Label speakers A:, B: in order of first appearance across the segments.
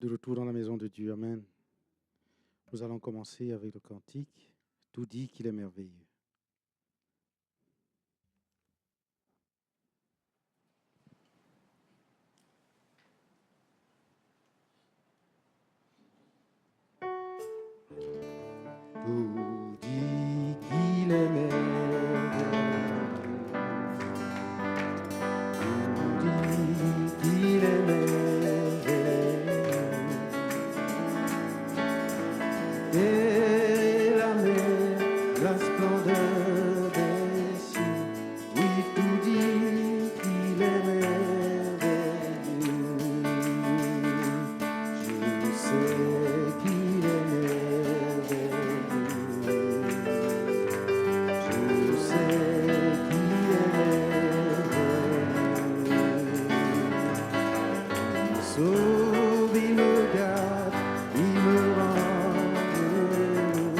A: De retour dans la maison de Dieu, Amen. Nous allons commencer avec le cantique. Tout dit qu'il est merveilleux. Tout dit qu'il est merveilleux. Tout dit qu'il est merveilleux. Et la mer, la splendeur des cieux, oui, tout dit qu'il est merveilleux. Je sais qu'il est merveilleux. Je sais qu'il est merveilleux. Il sauve, il me garde, il me rend heureux.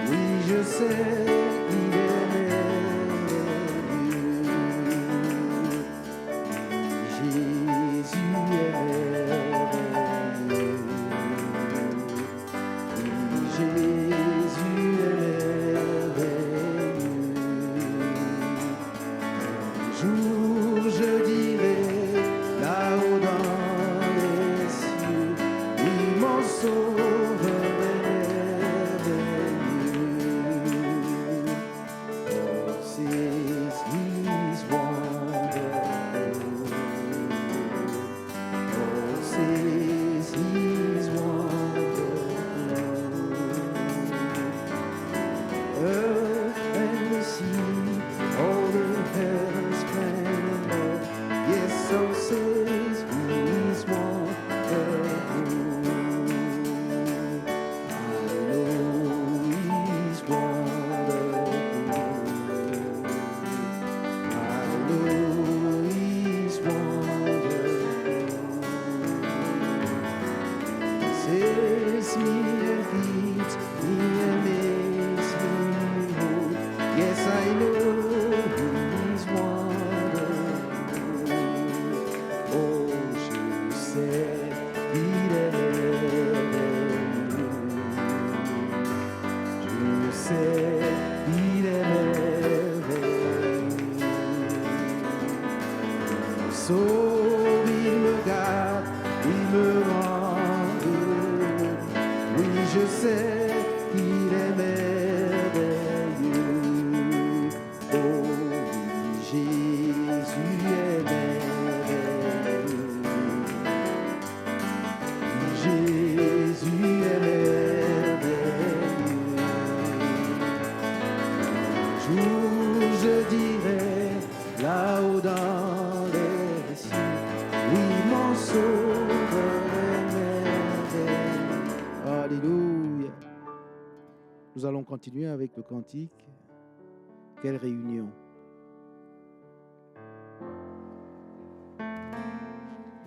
A: Oui, je sais qu'il est merveilleux. Jésus est merveilleux. Jésus est merveilleux. Un jour je dirai là-haut dans les cieux, oui, mon sauveur est merveilleux. Oh, says he's wonderful. Oh, says he's wonderful. Earth and the sea, all the heavens tremble. Yes, so says he's wonderful. I know he's wonderful. I know he's wonderful. Says me and feeds me and makes me whole. Yes, I know he's wonderful. Oh, je sais qu'il est merveilleux. Je sais qu'il est merveilleux. Il sauve, il me garde, il me rend heureux. Oui, je sais qu'il est merveilleux. Oh, oui, Jésus est merveilleux. Jésus est merveilleux. Un jour je dirai là-haut dans les cieux, oui, mon sauveur est merveilleux. Alléluia. Nous allons continuer avec le cantique. Quelle réunion.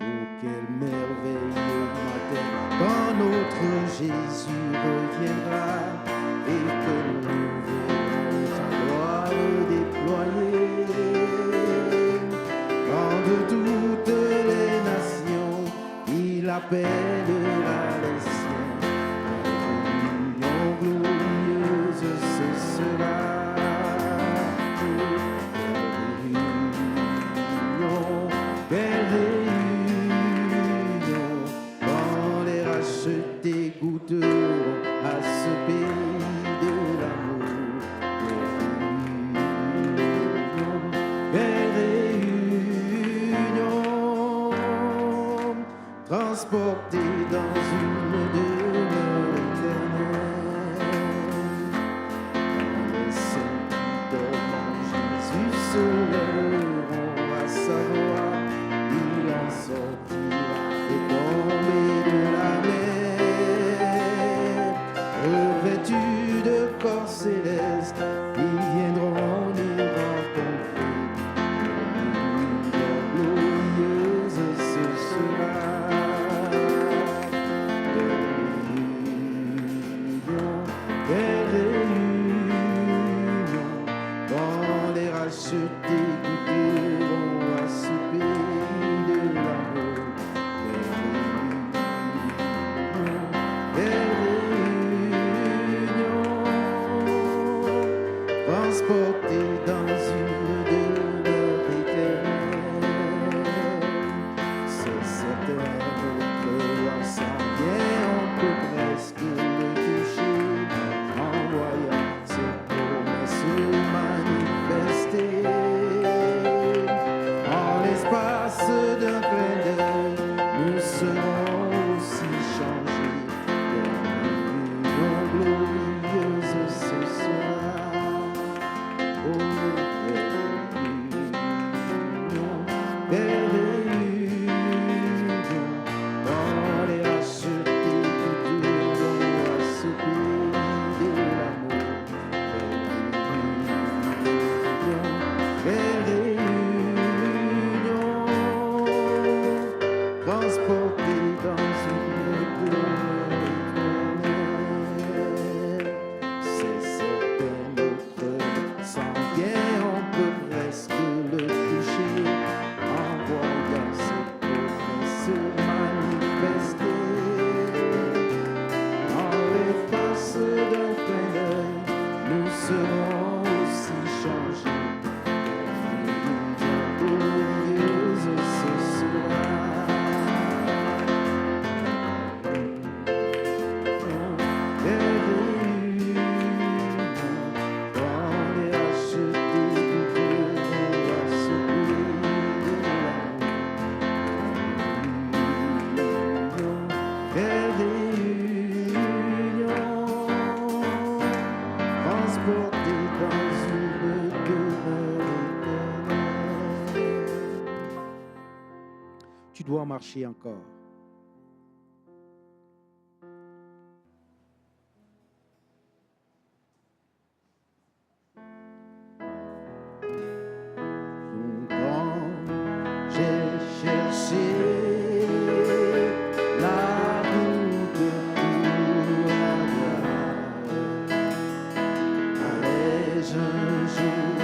A: Oh, quel merveilleux matin quand notre Jésus reviendra et que nous verrons sa gloire déployée. Quand de toutes les nations il appellera les siens, la réunion glorieuse ce sera. Quelle réunion, quand les rachetés goûteront à ce pays de l'amour. Quelle réunion, transportés dans une demeure éternelle. Les saints qui dorment en Jésus se lèveront à sa voix. Il en sortira et tombé de la mer, revêtus de corps célestes, ils viendront nous rencontrer. La glorieuse ce sera. De réunion, quelle réunion, quand les rachetés goûteront à ce pays de l'amour. pouvoir marcher encore. Longtemps, j'ai cherché la route pour avoir. Allais-je un jour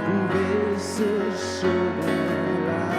A: trouver ce chemin-là?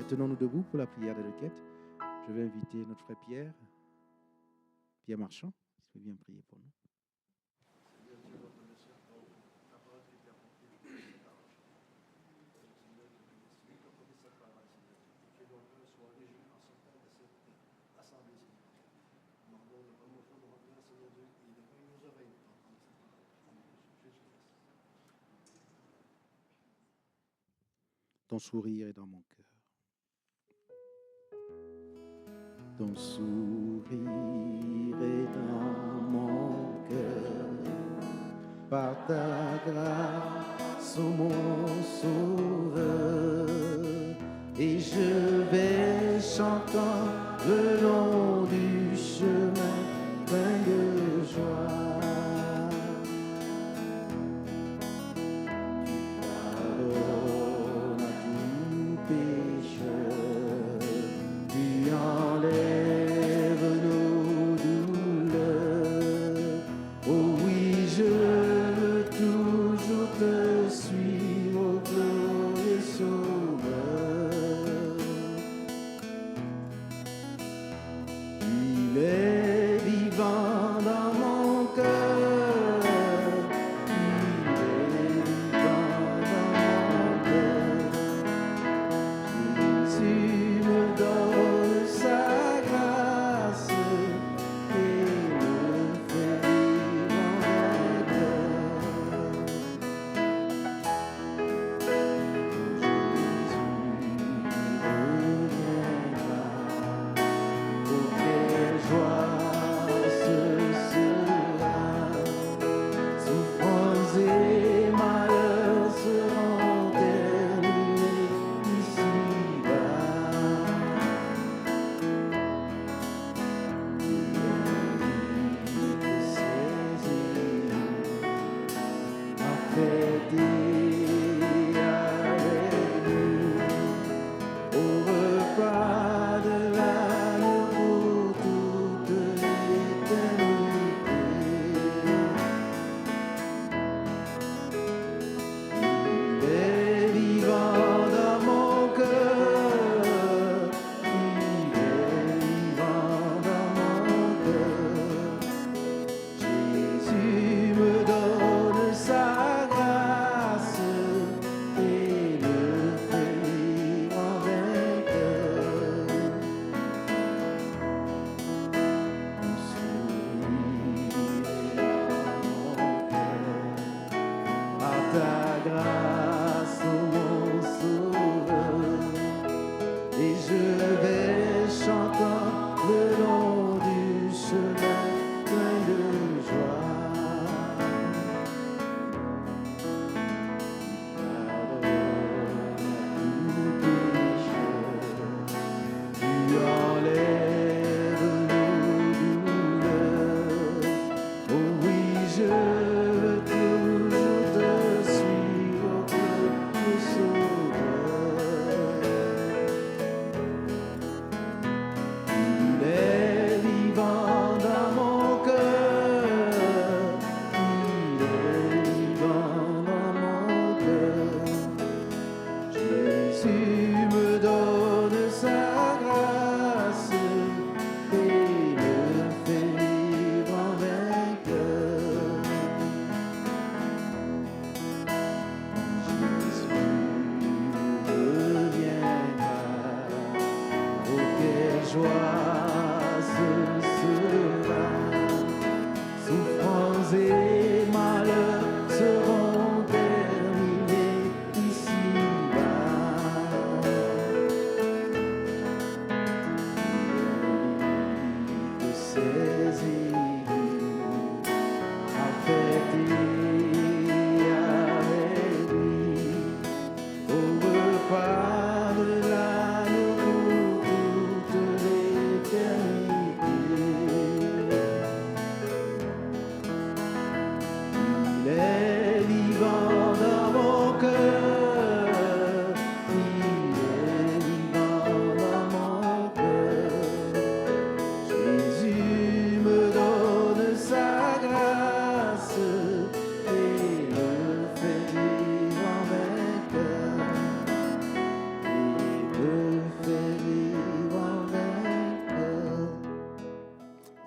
A: Tenons-nous debout pour la prière des requêtes. Je vais inviter notre frère Pierre Marchand, qui vient prier pour nous. Ton sourire est dans mon cœur. Ton sourire est dans mon cœur. Par ta grâce, ô mon sauveur. Et je vais chantant le long du chemin plein de joie.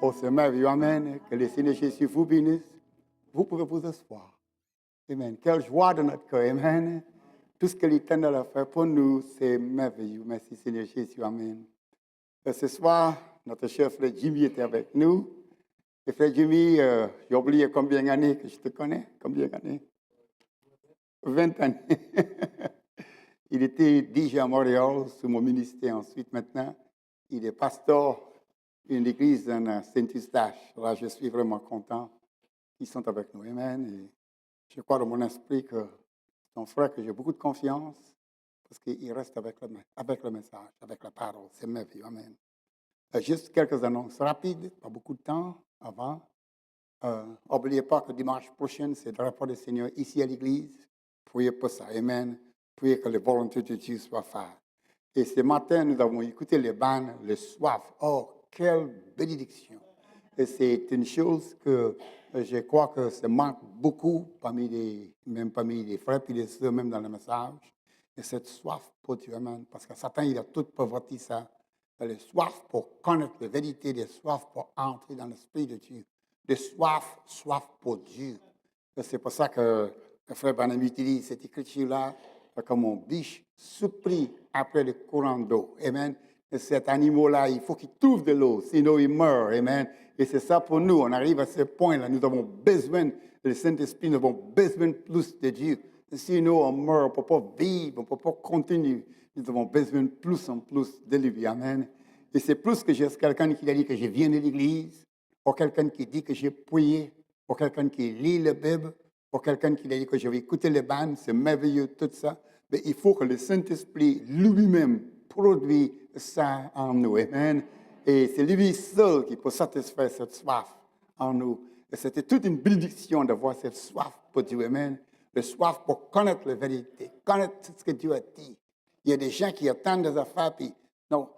B: pour ce merveilleux. Amen. Que le Seigneur Jésus vous bénisse. Vous pouvez vous asseoir. Amen. Quelle joie de notre cœur. Amen. Tout ce que l'Éternel a fait pour nous, c'est merveilleux. Merci Seigneur Jésus. Amen. Et ce soir, notre cher frère Jimmy était avec nous. Et frère Jimmy, j'ai oublié combien d'années que je te connais. Combien d'années? 20 années. Il était déjà à Montréal sous mon ministère. Ensuite, maintenant, il est pasteur d'une église en Saint-Eustache. Là, je suis vraiment content qu'ils sont avec nous. Amen. Et je crois dans mon esprit que c'est un frère que j'ai beaucoup de confiance parce qu'il reste avec le message, avec la parole. C'est merveilleux. Amen. Juste quelques annonces rapides, pas beaucoup de temps avant. N'oubliez pas que dimanche prochain, c'est le rapport du Seigneur ici à l'église. Priez pour ça. Amen. Priez que les volontés de Dieu soient faites. Et ce matin, nous avons écouté les bannes, le soif. Oh, quelle bénédiction! Et c'est une chose que je crois que ça manque beaucoup même parmi les frères et les sœurs, même dans le message. Et cette soif pour Dieu, amen. Parce que Satan, il a tout perverti ça. Le soif pour connaître la vérité, le soif pour entrer dans l'esprit de Dieu. Le soif pour Dieu. Et c'est pour ça que le frère Branham utilise cette écriture-là comme un biche supplie après le courant d'eau. Amen. Et cet animal-là, il faut qu'il trouve de l'eau, sinon il meurt. Amen. Et c'est ça pour nous. On arrive à ce point-là. Nous avons besoin, le Saint-Esprit, nous avons besoin plus de Dieu. Sinon, on meurt, on ne peut pas vivre, on ne peut pas continuer. Nous avons besoin de plus en plus de lui. Amen. Et c'est plus que juste quelqu'un qui a dit que je viens de l'église, ou quelqu'un qui dit que j'ai prié, ou quelqu'un qui lit la Bible, ou quelqu'un qui a dit que je vais écouter les bandes, c'est merveilleux, tout ça. Mais il faut que le Saint-Esprit lui-même produise ça en nous. Amen. Et c'est lui seul qui peut satisfaire cette soif en nous. Et c'était toute une bénédiction d'avoir cette soif pour Dieu. Amen. Le soif pour connaître la vérité, connaître ce que Dieu a dit. Il y a des gens qui attendent des affaires, puis non,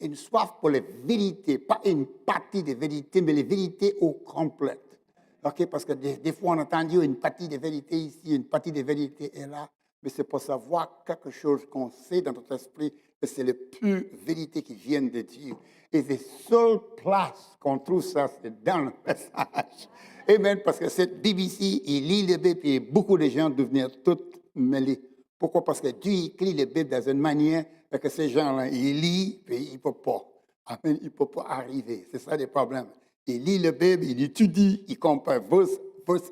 B: une soif pour les vérités, pas une partie des vérités, mais les vérités au complète. Okay? Parce que des fois, on entend dire une partie des vérités ici, une partie des vérités est là. Mais c'est pour savoir quelque chose qu'on sait dans notre esprit, que c'est les pures vérités qui viennent de Dieu. Et les seules places qu'on trouve ça, c'est dans le message. Amen, parce que cette BBC, il lit les Bibles et beaucoup de gens deviennent tout mêlés. Pourquoi? Parce que Dieu écrit les Bibles dans une manière que ces gens-là, ils lisent et ils ne peuvent pas. Amen, ils ne peuvent pas arriver. C'est ça le problème. Ils lisent la Bible, ils étudient, ils comparent verse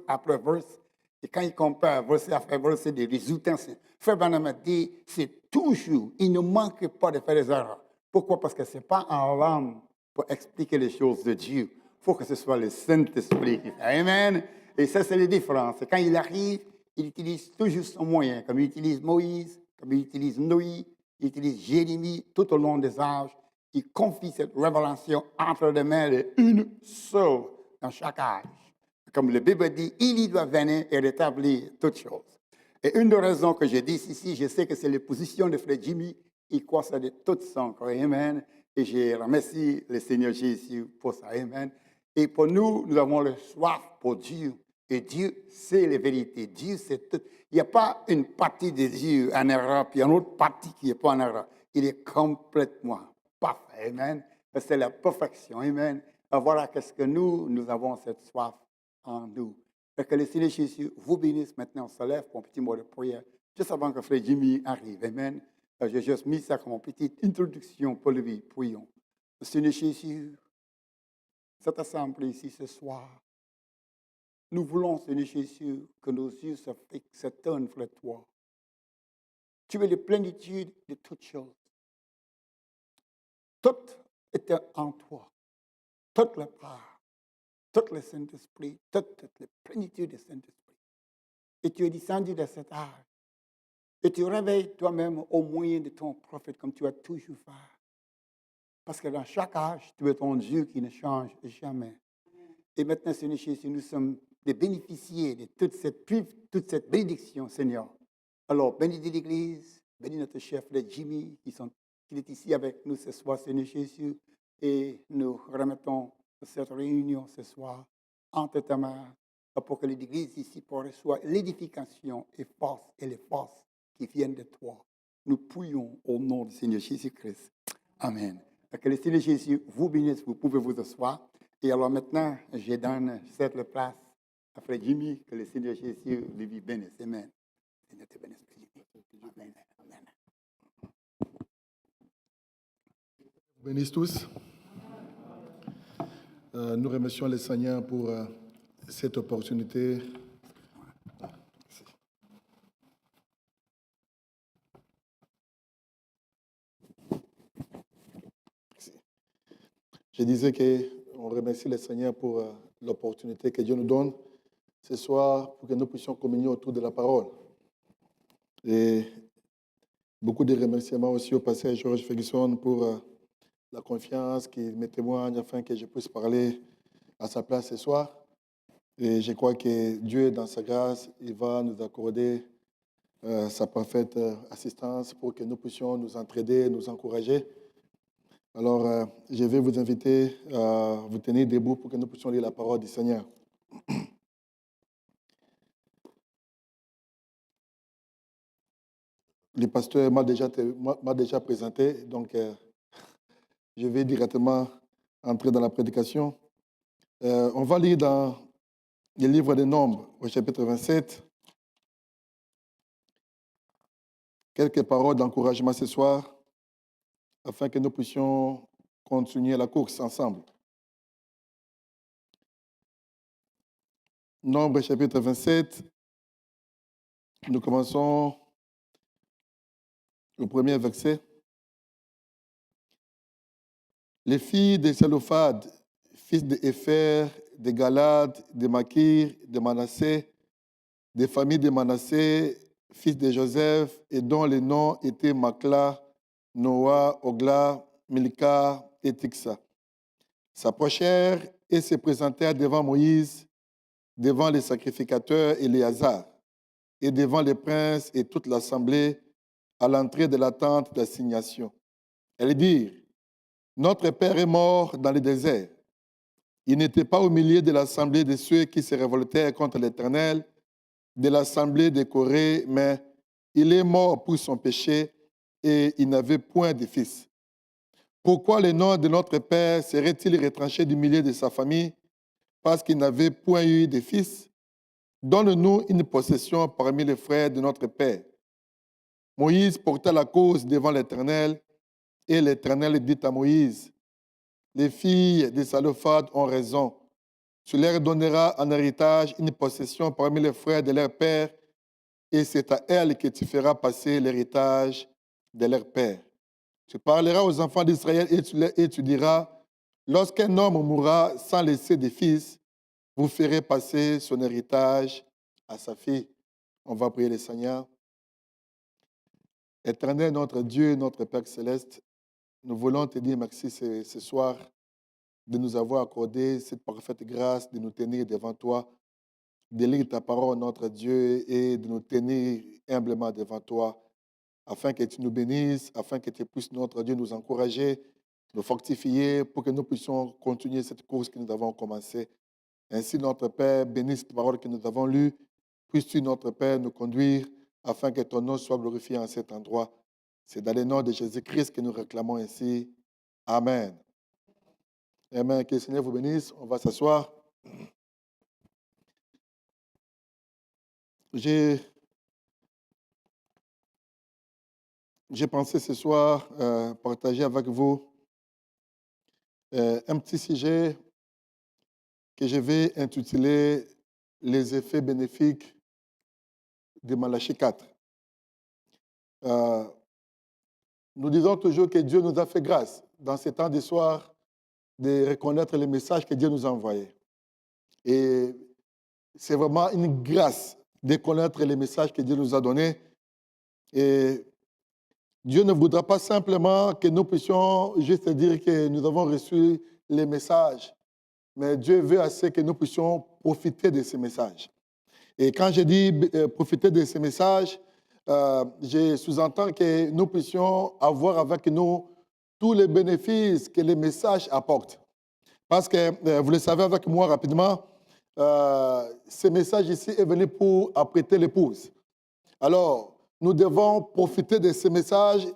B: après verse. Et quand il compare verset après verset, c'est des résultats. Frère Branham a dit, c'est toujours, il ne manque pas de faire des erreurs. Pourquoi? Parce que ce n'est pas en langue pour expliquer les choses de Dieu. Il faut que ce soit le Saint-Esprit qui fait. Amen. Et ça, c'est la différence. Quand il arrive, il utilise toujours son moyen, comme il utilise Moïse, comme il utilise Noé, il utilise Jérémie tout au long des âges. Il confie cette révélation entre les mains d'une seule dans chaque âge. Comme le Bible dit, il y doit venir et rétablir toutes choses. Et une des raisons que je dis ici, je sais que c'est la position de frère Jimmy, il croit ça de tout son cœur. Amen. Et je remercie le Seigneur Jésus pour ça. Amen. Et pour nous, nous avons le soif pour Dieu. Et Dieu, c'est la vérité. Dieu, c'est tout. Il n'y a pas une partie de Dieu en Europe, il y a une autre partie qui n'est pas en Europe. Il est complètement parfait. Amen. C'est la perfection. Amen. Et voilà qu'est-ce que nous avons cette soif en nous. Et que le Seigneur Jésus vous bénisse. Maintenant, on se lève pour un petit mot de prière, juste avant que frère Jimmy arrive. Amen. J'ai juste mis ça comme une petite introduction pour lui. Prions. Le Seigneur Jésus, cette assemblée ici ce soir, nous voulons, Seigneur Jésus, que nos yeux se fixent, se tournent vers toi. Tu es la plénitude de toutes choses. Tout est en toi. Toute la part. Tout le Saint-Esprit, toute la plénitude du Saint-Esprit. Et tu es descendu de cet âge. Et tu réveilles toi-même au moyen de ton prophète comme tu as toujours fait. Parce que dans chaque âge, tu es ton Dieu qui ne change jamais. Et maintenant, Seigneur Jésus, nous sommes des bénéficiaires de toute cette bénédiction, Seigneur. Alors, bénis l'Église, bénis notre chef, le Jimmy, qui est ici avec nous ce soir, Seigneur Jésus. Et nous remettons cette réunion ce soir entre ta main pour que l'Église ici reçoive l'édification et les forces qui viennent de toi. Nous prions au nom du Seigneur Jésus-Christ. Amen. Que le Seigneur Jésus vous bénisse, vous pouvez vous asseoir. Et alors maintenant, je donne cette place à Frère Jimmy, que le Seigneur Jésus lui bénisse. Amen. Seigneur te bénisse, Frère Jimmy. Amen. Amen.
C: Bénisse tous. Nous remercions le Seigneur pour cette opportunité. Je disais qu'on remercie le Seigneur pour l'opportunité que Dieu nous donne ce soir pour que nous puissions communier autour de la parole. Et beaucoup de remerciements aussi au pasteur Georges Ferguson pour la confiance qu'il me témoigne afin que je puisse parler à sa place ce soir. Et je crois que Dieu, dans sa grâce, il va nous accorder sa parfaite assistance pour que nous puissions nous entraider, nous encourager. Alors, je vais vous inviter à vous tenir debout pour que nous puissions lire la parole du Seigneur. Le pasteur m'a déjà présenté, donc je vais directement entrer dans la prédication. On va lire dans le livre des Nombres, au chapitre 27, quelques paroles d'encouragement ce soir, afin que nous puissions continuer la course ensemble. Nombre chapitre 27, nous commençons le premier verset. Les filles de Sélophade, fils de Épher, de Galad, de Makir, de Manassé, des familles de Manassé, fils de Joseph, et dont les noms étaient Makla, Noah, Ogla, Milka et Tixa, s'approchèrent et se présentèrent devant Moïse, devant les sacrificateurs Éléazar, et devant les princes et toute l'assemblée à l'entrée de la tente d'assignation. Elles dirent, « Notre père est mort dans le désert. Il n'était pas au milieu de l'assemblée de ceux qui se révoltèrent contre l'Éternel, de l'assemblée de Corée, mais il est mort pour son péché et il n'avait point de fils. Pourquoi le nom de notre père serait-il retranché du milieu de sa famille parce qu'il n'avait point eu de fils? Donne-nous une possession parmi les frères de notre père. » Moïse porta la cause devant l'Éternel et l'Éternel dit à Moïse, « Les filles de Sélophade ont raison. Tu leur donneras en héritage une possession parmi les frères de leur père et c'est à elles que tu feras passer l'héritage de leur père. Tu parleras aux enfants d'Israël et tu diras, lorsqu'un homme mourra sans laisser de fils, vous ferez passer son héritage à sa fille. » On va prier le Seigneur. Éternel, notre Dieu, notre Père céleste, nous voulons te dire merci ce soir de nous avoir accordé cette parfaite grâce de nous tenir devant toi, de lire ta parole, notre Dieu, et de nous tenir humblement devant toi, afin que tu nous bénisses, afin que tu puisses, notre Dieu, nous encourager, nous fortifier, pour que nous puissions continuer cette course que nous avons commencée. Ainsi, notre Père, bénisse cette parole que nous avons lue. Puisses-tu, notre Père, nous conduire, afin que ton nom soit glorifié en cet endroit. C'est dans le nom de Jésus-Christ que nous réclamons ainsi. Amen. Amen. Que le Seigneur vous bénisse. On va s'asseoir. J'ai pensé ce soir partager avec vous un petit sujet que je vais intituler « Les effets bénéfiques de Malachie 4 ». Nous disons toujours que Dieu nous a fait grâce dans ces temps d'histoire de reconnaître les messages que Dieu nous a envoyés. Et c'est vraiment une grâce de connaître les messages que Dieu nous a donnés. Et Dieu ne voudra pas simplement que nous puissions juste dire que nous avons reçu les messages, mais Dieu veut assez que nous puissions profiter de ces messages. Et quand je dis profiter de ces messages, je sous-entends que nous puissions avoir avec nous tous les bénéfices que les messages apportent. Parce que, vous le savez avec moi rapidement, ce message ici est venu pour apprêter l'épouse. Alors, nous devons profiter de ce message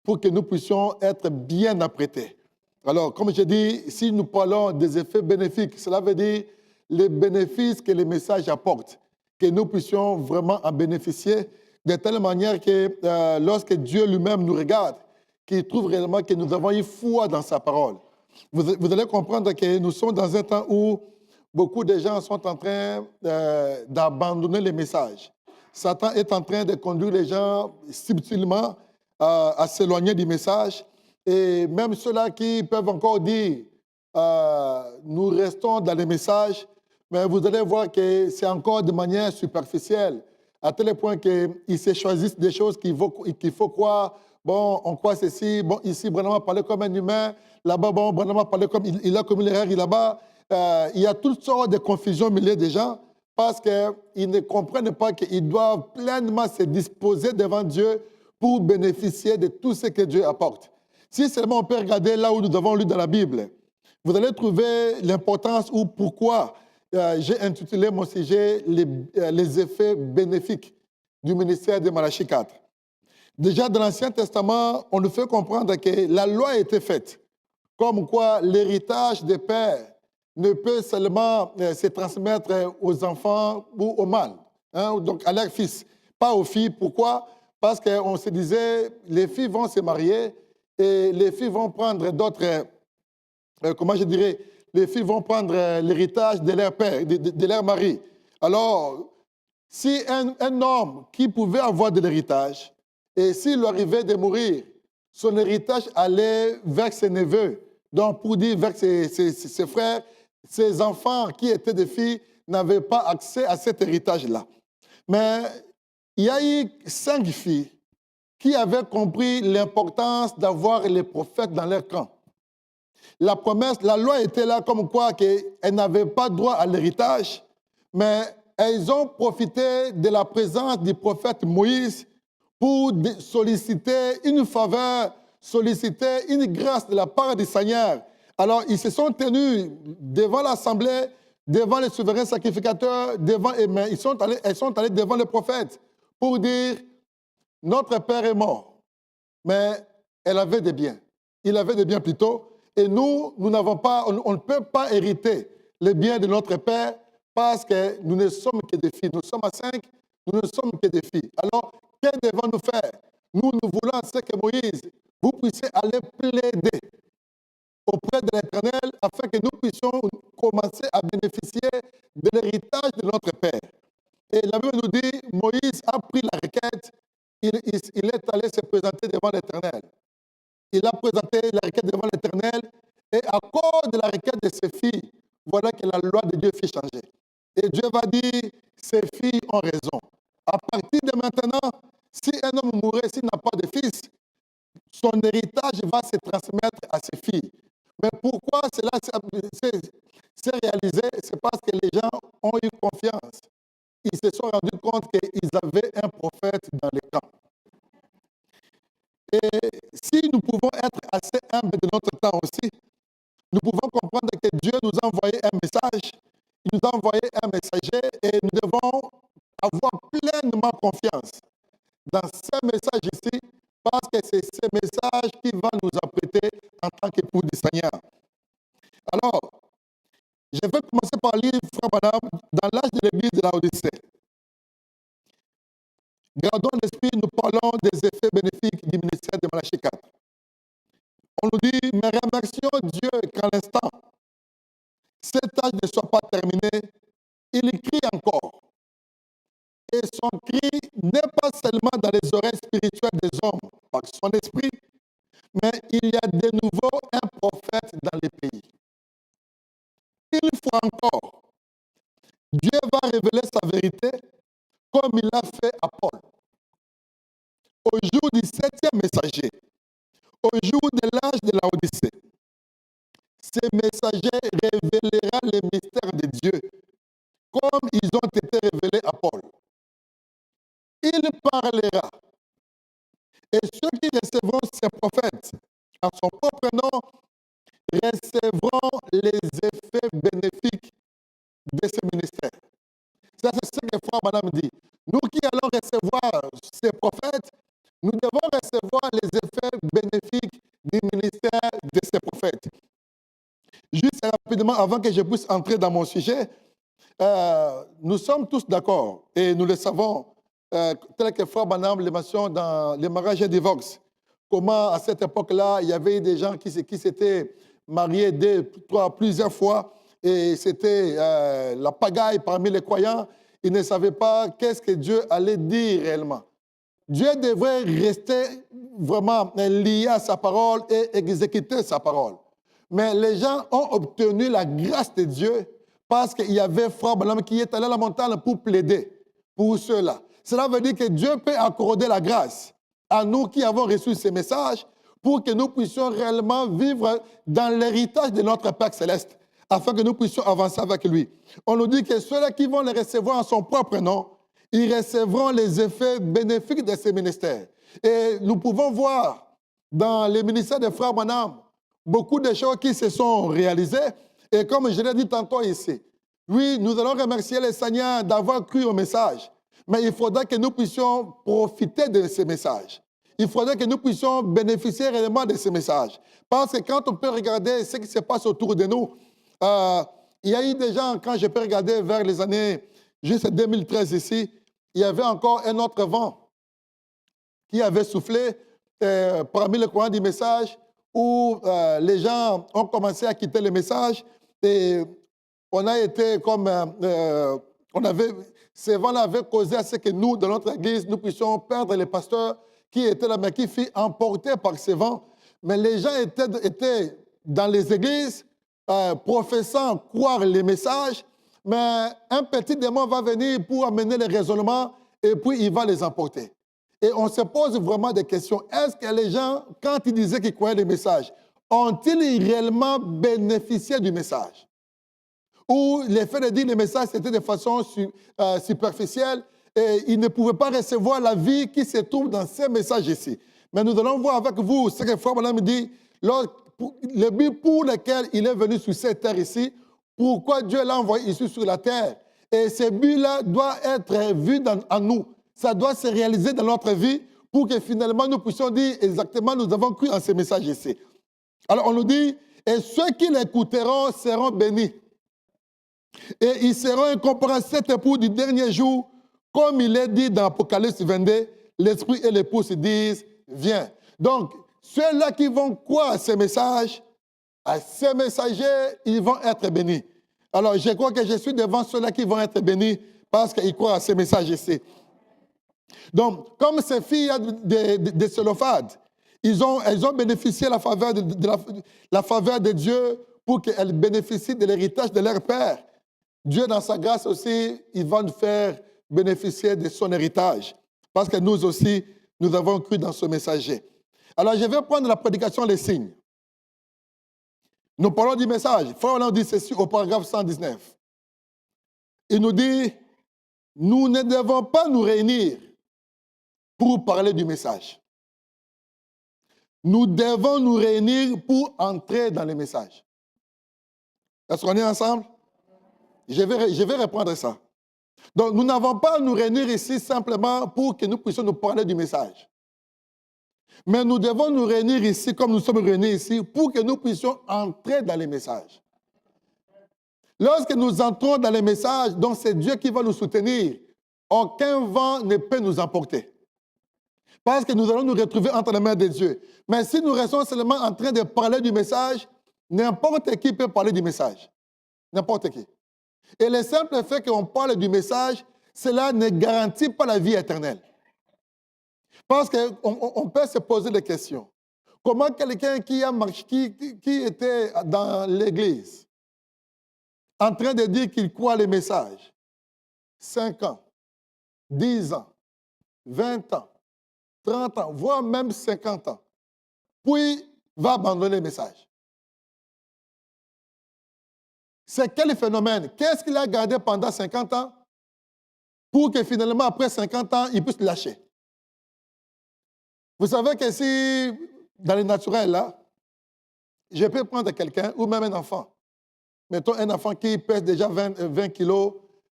C: pour que nous puissions être bien apprêtés. Alors, comme je dis, si nous parlons des effets bénéfiques, cela veut dire les bénéfices que les messages apportent, que nous puissions vraiment en bénéficier de telle manière que lorsque Dieu lui-même nous regarde, qu'il trouve réellement que nous avons eu foi dans sa parole. Vous allez comprendre que nous sommes dans un temps où beaucoup de gens sont en train d'abandonner les messages. Satan est en train de conduire les gens subtilement à s'éloigner du message. Et même ceux-là qui peuvent encore dire nous restons dans les messages, mais vous allez voir que c'est encore de manière superficielle, à tel point qu'ils se choisissent des choses qu'il faut croire. Bon, on croit ceci, bon, ici, Branham parlait comme un humain, là-bas, bon, Branham parlait comme il a commis l'erreur, là-bas. Il y a toutes sortes de confusions au milieu des gens parce qu'ils ne comprennent pas qu'ils doivent pleinement se disposer devant Dieu pour bénéficier de tout ce que Dieu apporte. Si seulement on peut regarder là où nous avons lu dans la Bible, vous allez trouver l'importance ou pourquoi j'ai intitulé mon sujet les effets bénéfiques du ministère de Malachie 4. Déjà dans l'Ancien Testament, on nous fait comprendre que la loi a été faite, comme quoi l'héritage des pères ne peut seulement se transmettre aux enfants ou aux mâles, hein, donc à leurs fils, pas aux filles. Pourquoi? Parce qu'on se disait, les filles vont se marier et les filles vont prendre d'autres, comment je dirais, les filles vont prendre l'héritage de leur père, de leur mari. Alors, si un homme qui pouvait avoir de l'héritage, et s'il lui arrivait de mourir, son héritage allait vers ses neveux, donc pour dire vers ses frères, ses enfants qui étaient des filles n'avaient pas accès à cet héritage-là. Mais il y a eu 5 filles qui avaient compris l'importance d'avoir les prophètes dans leur camp. La promesse, la loi était là comme quoi elles n'avaient pas droit à l'héritage, mais elles ont profité de la présence du prophète Moïse pour solliciter une faveur, solliciter une grâce de la part du Seigneur. Alors, ils se sont tenus devant l'assemblée, devant les souverains sacrificateurs, elles sont allées devant le prophète pour dire, notre père est mort, mais elle avait des biens. Il avait des biens plutôt. Et nous n'avons pas, on ne peut pas hériter les biens de notre père parce que nous ne sommes que des filles. Nous sommes à 5, nous ne sommes que des filles. Alors, que devons-nous faire? Nous voulons ce que Moïse, vous puissiez aller plaider auprès de l'Éternel afin que nous puissions commencer à bénéficier de l'héritage de notre père. Et la Bible nous dit, Moïse a pris la requête, il est allé se présenter devant l'Éternel. Il a présenté la requête devant l'Éternel et à cause de la requête de ses filles, voilà que la loi de Dieu fit changer. Et Dieu va dire, ces filles ont raison. À partir de maintenant, si un homme mourait, s'il n'a pas de fils, son héritage va se transmettre à ses filles. Mais pourquoi cela s'est réalisé? C'est parce que les gens ont eu confiance. Ils se sont rendus compte qu'ils avaient un prophète dans les camps. Et si nous pouvons être assez humbles de notre temps aussi, nous pouvons comprendre que Dieu nous a envoyé un message, il nous a envoyé un messager et nous devons avoir pleinement confiance dans ce message ici parce que c'est ce message qui va nous apprêter en tant qu'époux du Seigneur. Alors, je vais commencer par lire, frère Branham, dans l'âge de l'église de la Odyssée. Gardons l'esprit, nous parlons des effets bénéfiques du ministère de Malachie 4. On nous dit, mais remercions Dieu qu'à l'instant, cet âge ne soit pas terminé, il crie encore. Et son cri n'est pas seulement dans les oreilles spirituelles des hommes, par son esprit, mais il y a de nouveau un prophète dans les pays. Une fois encore, Dieu va révéler sa vérité comme il l'a fait à Paul. Au jour du 7e messager, au jour de l'âge de la Odyssée, ce messager révélera les mystères de Dieu comme ils ont été révélés à Paul. Il parlera. Et ceux qui recevront ces prophètes en son propre nom recevront les effets bénéfiques de ce ministère. Ça, c'est ce que Frère Madame dit. Nous qui allons recevoir ces prophètes, nous devons recevoir les effets bénéfiques du ministère de ces prophètes. Juste rapidement, avant que je puisse entrer dans mon sujet, nous sommes tous d'accord et nous le savons, tel que Frère Branham le mentionne dans les mariages et divorces, comment à cette époque-là, il y avait des gens qui s'étaient mariés plusieurs fois et c'était la pagaille parmi les croyants. Ils ne savaient pas qu'est-ce que Dieu allait dire réellement. Dieu devrait rester vraiment lié à sa parole et exécuter sa parole. Mais les gens ont obtenu la grâce de Dieu parce qu'il y avait Frère Branham qui est allé à la montagne pour plaider pour ceux-là. Cela veut dire que Dieu peut accorder la grâce à nous qui avons reçu ces messages pour que nous puissions réellement vivre dans l'héritage de notre Père Céleste, afin que nous puissions avancer avec lui. On nous dit que ceux-là qui vont les recevoir en son propre nom, ils recevront les effets bénéfiques de ces ministères. Et nous pouvons voir dans les ministères de Frère Branham beaucoup de choses qui se sont réalisées. Et comme je l'ai dit tantôt ici, oui, nous allons remercier le Seigneur d'avoir cru au message. Mais il faudra que nous puissions profiter de ces messages. Il faudrait que nous puissions bénéficier réellement de ces messages. Parce que quand on peut regarder ce qui se passe autour de nous, il y a eu des gens, quand je peux regarder vers les années, juste 2013 ici, il y avait encore un autre vent qui avait soufflé parmi les courants du message où les gens ont commencé à quitter le message et on a été comme, ces vents-là avaient causé à ce que nous, dans notre église, nous puissions perdre les pasteurs qui étaient là, mais qui furent emportés par ces vents. Mais les gens étaient dans les églises, professant croire les messages, mais un petit démon va venir pour amener les raisonnements et puis il va les emporter. Et on se pose vraiment des questions. Est-ce que les gens, quand ils disaient qu'ils croyaient les messages, ont-ils réellement bénéficié du message? Ou le fait de dire les messages, c'était de façon superficielle et ils ne pouvaient pas recevoir la vie qui se trouve dans ces messages ici. Mais nous allons voir avec vous ce que Frère Branham me dit, le but pour lequel il est venu sur cette terre ici, pourquoi Dieu l'a envoyé ici sur la terre. Et ce but-là doit être vu en nous. Ça doit se réaliser dans notre vie pour que finalement nous puissions dire exactement nous avons cru en ces messages ici. Alors on nous dit, et ceux qui l'écouteront seront bénis. Et ils seront incorporés à cet époux du dernier jour, comme il est dit dans Apocalypse 22, l'esprit et l'époux se disent, viens. Donc, ceux-là qui vont croire à ces messages, à ces messagers, ils vont être bénis. Alors, je crois que je suis devant ceux-là qui vont être bénis parce qu'ils croient à ces messages ici. Donc, comme ces filles de Sélophade, elles ont bénéficié de la faveur de Dieu pour qu'elles bénéficient de l'héritage de leur père. Dieu, dans sa grâce aussi, il va nous faire bénéficier de son héritage. Parce que nous aussi, nous avons cru dans ce messager. Alors, je vais prendre la prédication, les signes. Nous parlons du message. Frère, on dit ceci au paragraphe 119. Il nous dit, nous ne devons pas nous réunir pour parler du message. Nous devons nous réunir pour entrer dans le message. Est-ce qu'on est ensemble? Je vais reprendre ça. Donc, nous n'avons pas à nous réunir ici simplement pour que nous puissions nous parler du message. Mais nous devons nous réunir ici, comme nous sommes réunis ici, pour que nous puissions entrer dans les messages. Lorsque nous entrons dans les messages, donc c'est Dieu qui va nous soutenir. Aucun vent ne peut nous emporter. Parce que nous allons nous retrouver entre les mains de Dieu. Mais si nous restons seulement en train de parler du message, n'importe qui peut parler du message. N'importe qui. Et le simple fait qu'on parle du message, cela ne garantit pas la vie éternelle. Parce qu'on peut se poser des questions. Comment quelqu'un qui était dans l'église, en train de dire qu'il croit les messages, 5 ans, 10 ans, 20 ans, 30 ans, voire même 50 ans, puis va abandonner le message. C'est quel phénomène? Qu'est-ce qu'il a gardé pendant 50 ans pour que finalement, après 50 ans, il puisse lâcher? Vous savez que si, dans le naturel, là, je peux prendre quelqu'un, ou même un enfant, mettons un enfant qui pèse déjà 20 kilos,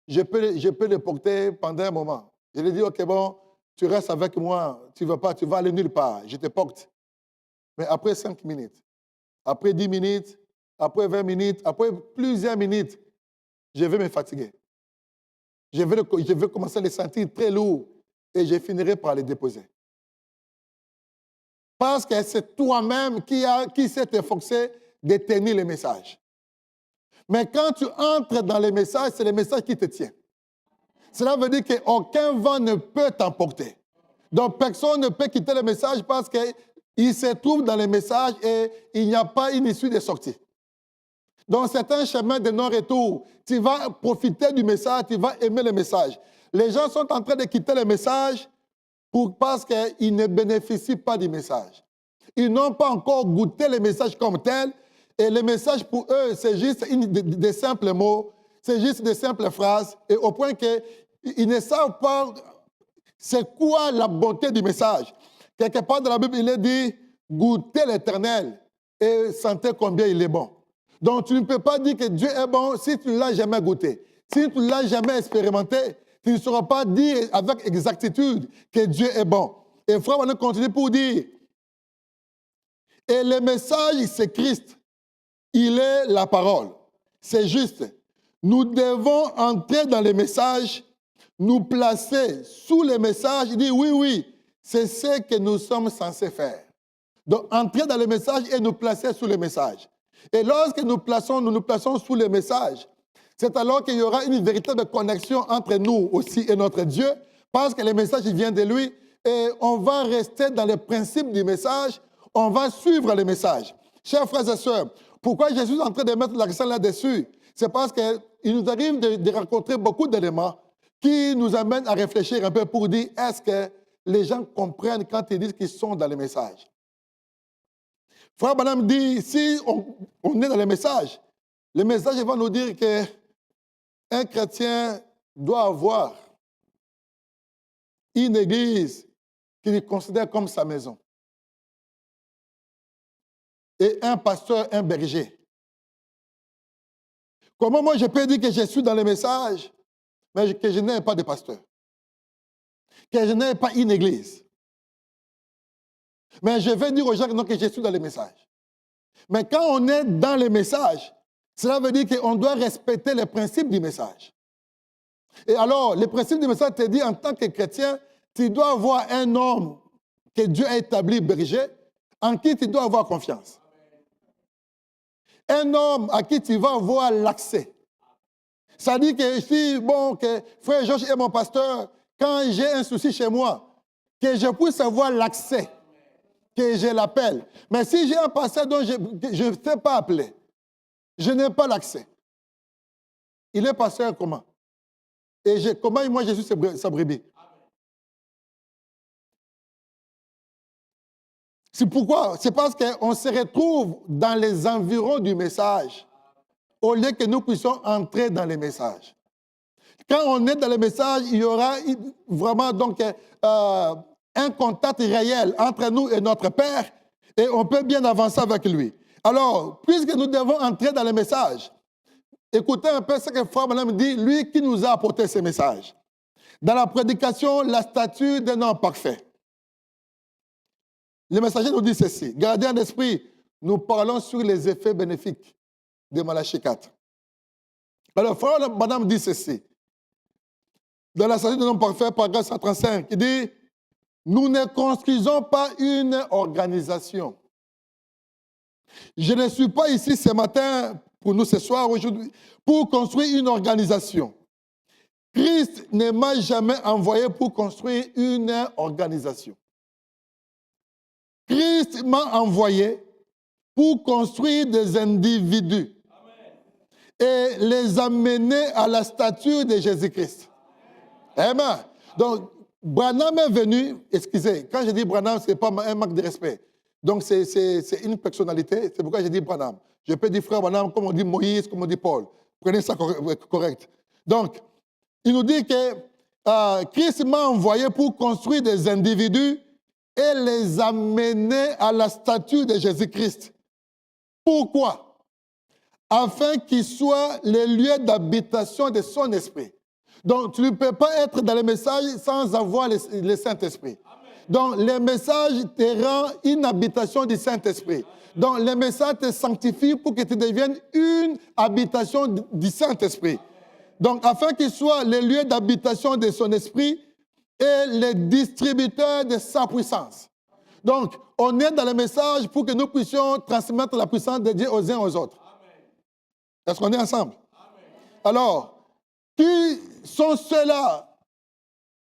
C: je peux le porter pendant un moment. Je lui dis, OK, bon, tu restes avec moi, tu ne vas pas, tu vas aller nulle part, je te porte. Mais après 5 minutes, après 10 minutes, après 20 minutes, après plusieurs minutes, je vais me fatiguer. Je vais commencer à les sentir très lourds et je finirai par les déposer. Parce que c'est toi-même qui s'est efforcé de tenir les messages. Mais quand tu entres dans les messages, c'est les messages qui te tiennent. Cela veut dire qu'aucun vent ne peut t'emporter. Donc personne ne peut quitter le message parce qu'il se trouve dans les messages et il n'y a pas une issue de sortie. Donc c'est un chemin de non-retour. Tu vas profiter du message, tu vas aimer le message. Les gens sont en train de quitter le message parce qu'ils ne bénéficient pas du message. Ils n'ont pas encore goûté le message comme tel. Et le message pour eux, c'est juste des simples mots, c'est juste des simples phrases. Et au point qu'ils ne savent pas c'est quoi la bonté du message. Quelque part dans la Bible, il est dit, goûtez l'Éternel et sentez combien il est bon. Donc tu ne peux pas dire que Dieu est bon si tu ne l'as jamais goûté. Si tu ne l'as jamais expérimenté, tu ne sauras pas dire avec exactitude que Dieu est bon. Et frère, on continue pour dire, et le message, c'est Christ. Il est la parole. C'est juste. Nous devons entrer dans les messages, nous placer sous les messages, dire oui, c'est ce que nous sommes censés faire. Donc, entrer dans les messages et nous placer sous les messages. Et lorsque nous nous plaçons sous les messages, c'est alors qu'il y aura une véritable connexion entre nous aussi et notre Dieu, parce que le message vient de lui, et on va rester dans les principes du message, on va suivre le message. Chers frères et sœurs, pourquoi je suis en train de mettre l'accent là-dessus? C'est parce qu'il nous arrive de rencontrer beaucoup d'éléments qui nous amènent à réfléchir un peu pour dire, est-ce que les gens comprennent quand ils disent qu'ils sont dans le message? Frère Branham dit, si on est dans le message va nous dire qu'un chrétien doit avoir une église qu'il considère comme sa maison. Et un pasteur, un berger. Comment moi je peux dire que je suis dans le message, mais que je n'ai pas de pasteur? Que je n'ai pas une église? Mais je vais dire aux gens non, que je suis dans le message. Mais quand on est dans le message, cela veut dire qu'on doit respecter les principes du message. Et alors, les principes du message te dit en tant que chrétien, tu dois avoir un homme que Dieu a établi berger, en qui tu dois avoir confiance. Un homme à qui tu vas avoir l'accès. Ça dit que si, que frère Georges est mon pasteur, quand j'ai un souci chez moi, que je puisse avoir l'accès, que je l'appelle. Mais si j'ai un pasteur dont je ne sais pas appeler, je n'ai pas l'accès. Il est pasteur comment? Et comment moi je suis sa brebis? C'est pourquoi? C'est parce qu'on se retrouve dans les environs du message au lieu que nous puissions entrer dans les messages. Quand on est dans les messages, il y aura vraiment donc un contact réel entre nous et notre Père et on peut bien avancer avec lui. Alors, puisque nous devons entrer dans les messages, écoutez un peu ce que Frère Branham dit, lui qui nous a apporté ces messages. Dans la prédication, la statue d'un homme parfait. Le messager nous dit ceci, gardez en esprit, nous parlons sur les effets bénéfiques de Malachie 4. Alors, Frère Branham dit ceci, dans la statue d'un homme parfait, paragraphe 135, il dit, nous ne construisons pas une organisation. Je ne suis pas ici ce matin, pour nous ce soir, aujourd'hui, pour construire une organisation. Christ ne m'a jamais envoyé pour construire une organisation. Christ m'a envoyé pour construire des individus et les amener à la stature de Jésus-Christ. Amen. Donc, Branham est venu, excusez, quand je dis Branham, ce n'est pas un manque de respect. Donc, c'est une personnalité, c'est pourquoi je dis Branham. Je peux dire frère Branham, comme on dit Moïse, comme on dit Paul. Prenez ça correct. Donc, il nous dit que Christ m'a envoyé pour construire des individus et les amener à la statue de Jésus-Christ. Pourquoi? Afin qu'ils soient les lieux d'habitation de son esprit. Donc, tu ne peux pas être dans le message sans avoir le Saint-Esprit. Donc, les messages te rendent une habitation du Saint-Esprit. Donc, les messages te sanctifient pour que tu deviennes une habitation du Saint-Esprit. Donc, afin qu'il soit le lieu d'habitation de son esprit et le distributeur de sa puissance. Donc, on est dans le message pour que nous puissions transmettre la puissance de Dieu aux uns aux autres. Est-ce qu'on est ensemble? Alors, qui sont ceux-là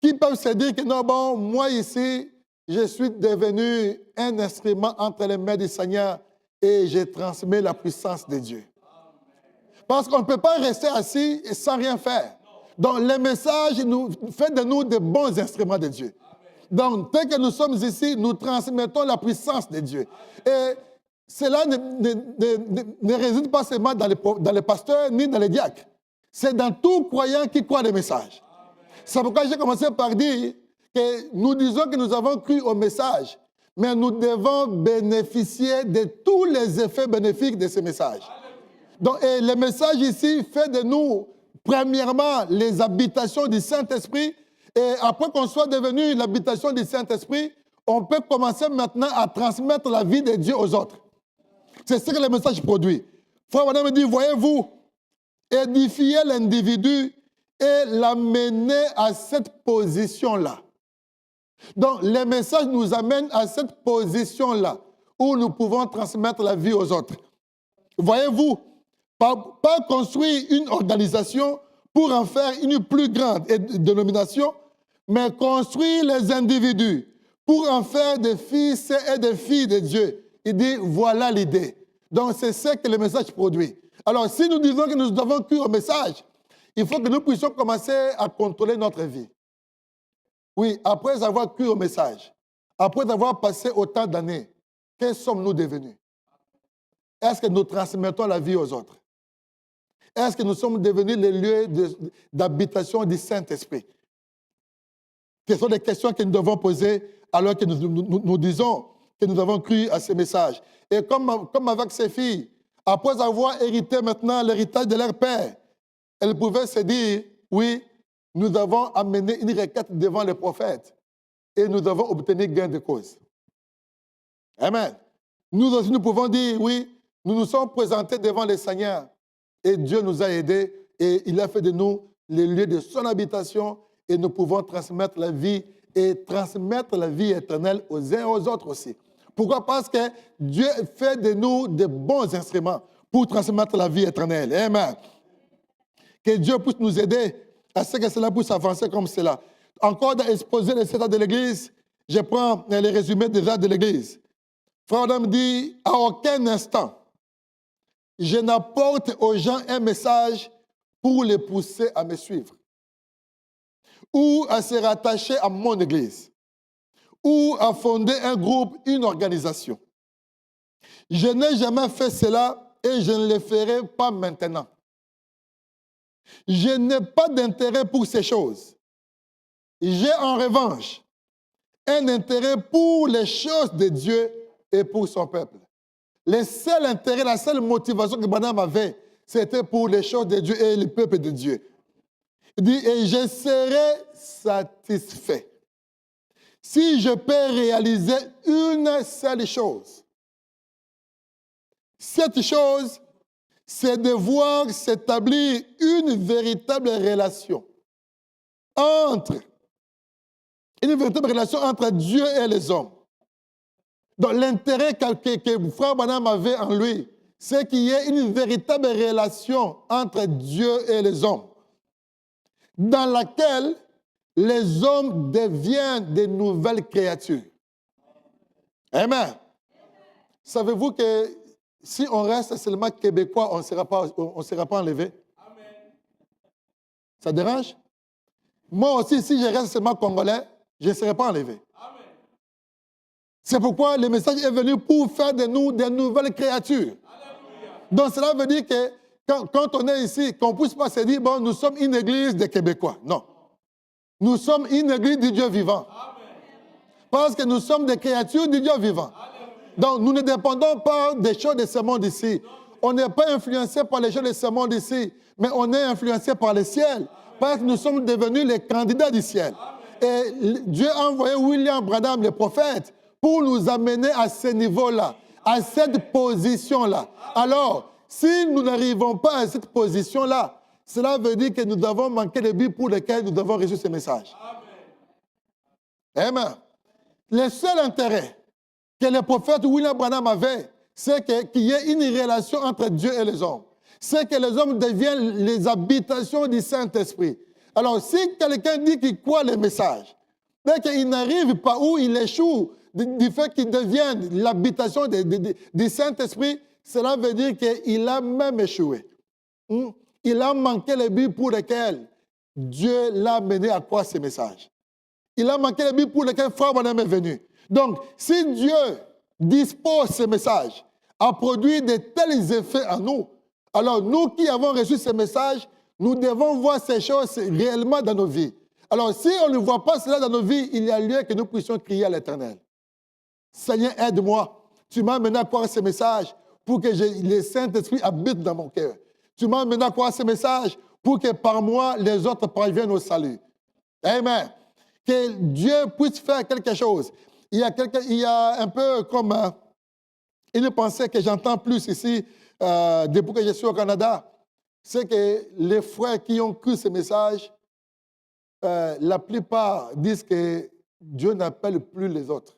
C: qui peuvent se dire que non, bon, moi ici, je suis devenu un instrument entre les mains du Seigneur et je transmets la puissance de Dieu. Parce qu'on ne peut pas rester assis et sans rien faire. Donc, le message nous fait de nous de bons instruments de Dieu. Donc, dès que nous sommes ici, nous transmettons la puissance de Dieu. Et cela ne réside pas seulement dans les pasteurs ni dans les diacres. C'est dans tout croyant qui croit le message. C'est pourquoi j'ai commencé par dire que nous disons que nous avons cru au message, mais nous devons bénéficier de tous les effets bénéfiques de ce message. Donc, et le message ici fait de nous, premièrement, les habitations du Saint-Esprit. Et après qu'on soit devenu l'habitation du Saint-Esprit, on peut commencer maintenant à transmettre la vie de Dieu aux autres. C'est ce que le message produit. Frère Branham me dit, voyez-vous, édifier l'individu et l'amener à cette position-là. Donc, le message nous amène à cette position-là où nous pouvons transmettre la vie aux autres. Voyez-vous, pas construire une organisation pour en faire une plus grande dénomination, mais construire les individus pour en faire des fils et des filles de Dieu. Il dit, voilà l'idée. Donc, c'est ce que le message produit. Alors, si nous disons que nous avons cru au message, il faut que nous puissions commencer à contrôler notre vie. Oui, après avoir cru au message, après avoir passé autant d'années, que sommes-nous devenus? Est-ce que nous transmettons la vie aux autres? Est-ce que nous sommes devenus les lieux d'habitation du Saint-Esprit? Ce sont des questions que nous devons poser alors que nous disons que nous avons cru à ces messages. Et comme avec ces filles, après avoir hérité maintenant l'héritage de leur père, elles pouvaient se dire, oui, nous avons amené une requête devant les prophètes et nous avons obtenu gain de cause. Amen. Nous aussi, nous pouvons dire, oui, nous nous sommes présentés devant le Seigneur et Dieu nous a aidés et il a fait de nous les lieux de son habitation et nous pouvons transmettre la vie et transmettre la vie éternelle aux uns et aux autres aussi. Pourquoi? Parce que Dieu fait de nous de bons instruments pour transmettre la vie éternelle. Amen. Que Dieu puisse nous aider à ce que cela puisse avancer comme cela. Encore d'exposer les états de l'Église, je prends les résumés des états de l'Église. Frère Adam dit, à aucun instant, je n'apporte aux gens un message pour les pousser à me suivre, ou à se rattacher à mon Église, ou à fonder un groupe, une organisation. Je n'ai jamais fait cela et je ne le ferai pas maintenant. Je n'ai pas d'intérêt pour ces choses. J'ai en revanche un intérêt pour les choses de Dieu et pour son peuple. Le seul intérêt, la seule motivation que Branham avait, c'était pour les choses de Dieu et le peuple de Dieu. Il dit, et je serai satisfait si je peux réaliser une seule chose. Cette chose, c'est de voir s'établir une véritable relation entre Dieu et les hommes. Donc l'intérêt que Frère Branham avait en lui, c'est qu'il y ait une véritable relation entre Dieu et les hommes, dans laquelle les hommes deviennent de nouvelles créatures. Amen. Savez-vous que si on reste seulement québécois, on ne sera pas enlevé? Amen. Ça dérange? Moi aussi, si je reste seulement congolais, je ne serai pas enlevé. Amen. C'est pourquoi le message est venu pour faire de nous des nouvelles créatures. Alléluia. Donc cela veut dire que quand on est ici, qu'on ne puisse pas se dire, bon, nous sommes une église des Québécois. Non. Nous sommes une église du Dieu vivant. Amen. Parce que nous sommes des créatures du Dieu vivant. Alléluia. Donc, nous ne dépendons pas des choses de ce monde ici. On n'est pas influencé par les choses de ce monde ici, mais on est influencé par le ciel. Parce que nous sommes devenus les candidats du ciel. Et Dieu a envoyé William Branham, le prophète, pour nous amener à ce niveau-là, à cette position-là. Alors, si nous n'arrivons pas à cette position-là, cela veut dire que nous avons manqué les buts pour lesquels nous devons reçu ce message. Amen. Le seul intérêt que le prophète William Branham avait, c'est qu'il y ait une relation entre Dieu et les hommes. C'est que les hommes deviennent les habitations du Saint-Esprit. Alors, si quelqu'un dit qu'il croit le message, mais qu'il n'arrive pas où il échoue, du fait qu'il devienne l'habitation du Saint-Esprit, cela veut dire qu'il a même échoué. Il a manqué les buts pour lesquels Dieu l'a mené à croire ce message. Il a manqué les buts pour lesquels Frère Branham est venu. Donc, si Dieu dispose ce message à produire de tels effets en nous, alors nous qui avons reçu ce message, nous devons voir ces choses réellement dans nos vies. Alors, si on ne voit pas cela dans nos vies, il y a lieu que nous puissions crier à l'Éternel. Seigneur, aide-moi. Tu m'as amené à croire ce message pour que le Saint-Esprit habite dans mon cœur. Tu m'as amené à croire ce message pour que par moi, les autres parviennent au salut. Amen. Que Dieu puisse faire quelque chose. Il y a un peu comme une pensée que j'entends plus ici depuis que je suis au Canada. C'est que les frères qui ont cru ce message, la plupart disent que Dieu n'appelle plus les autres.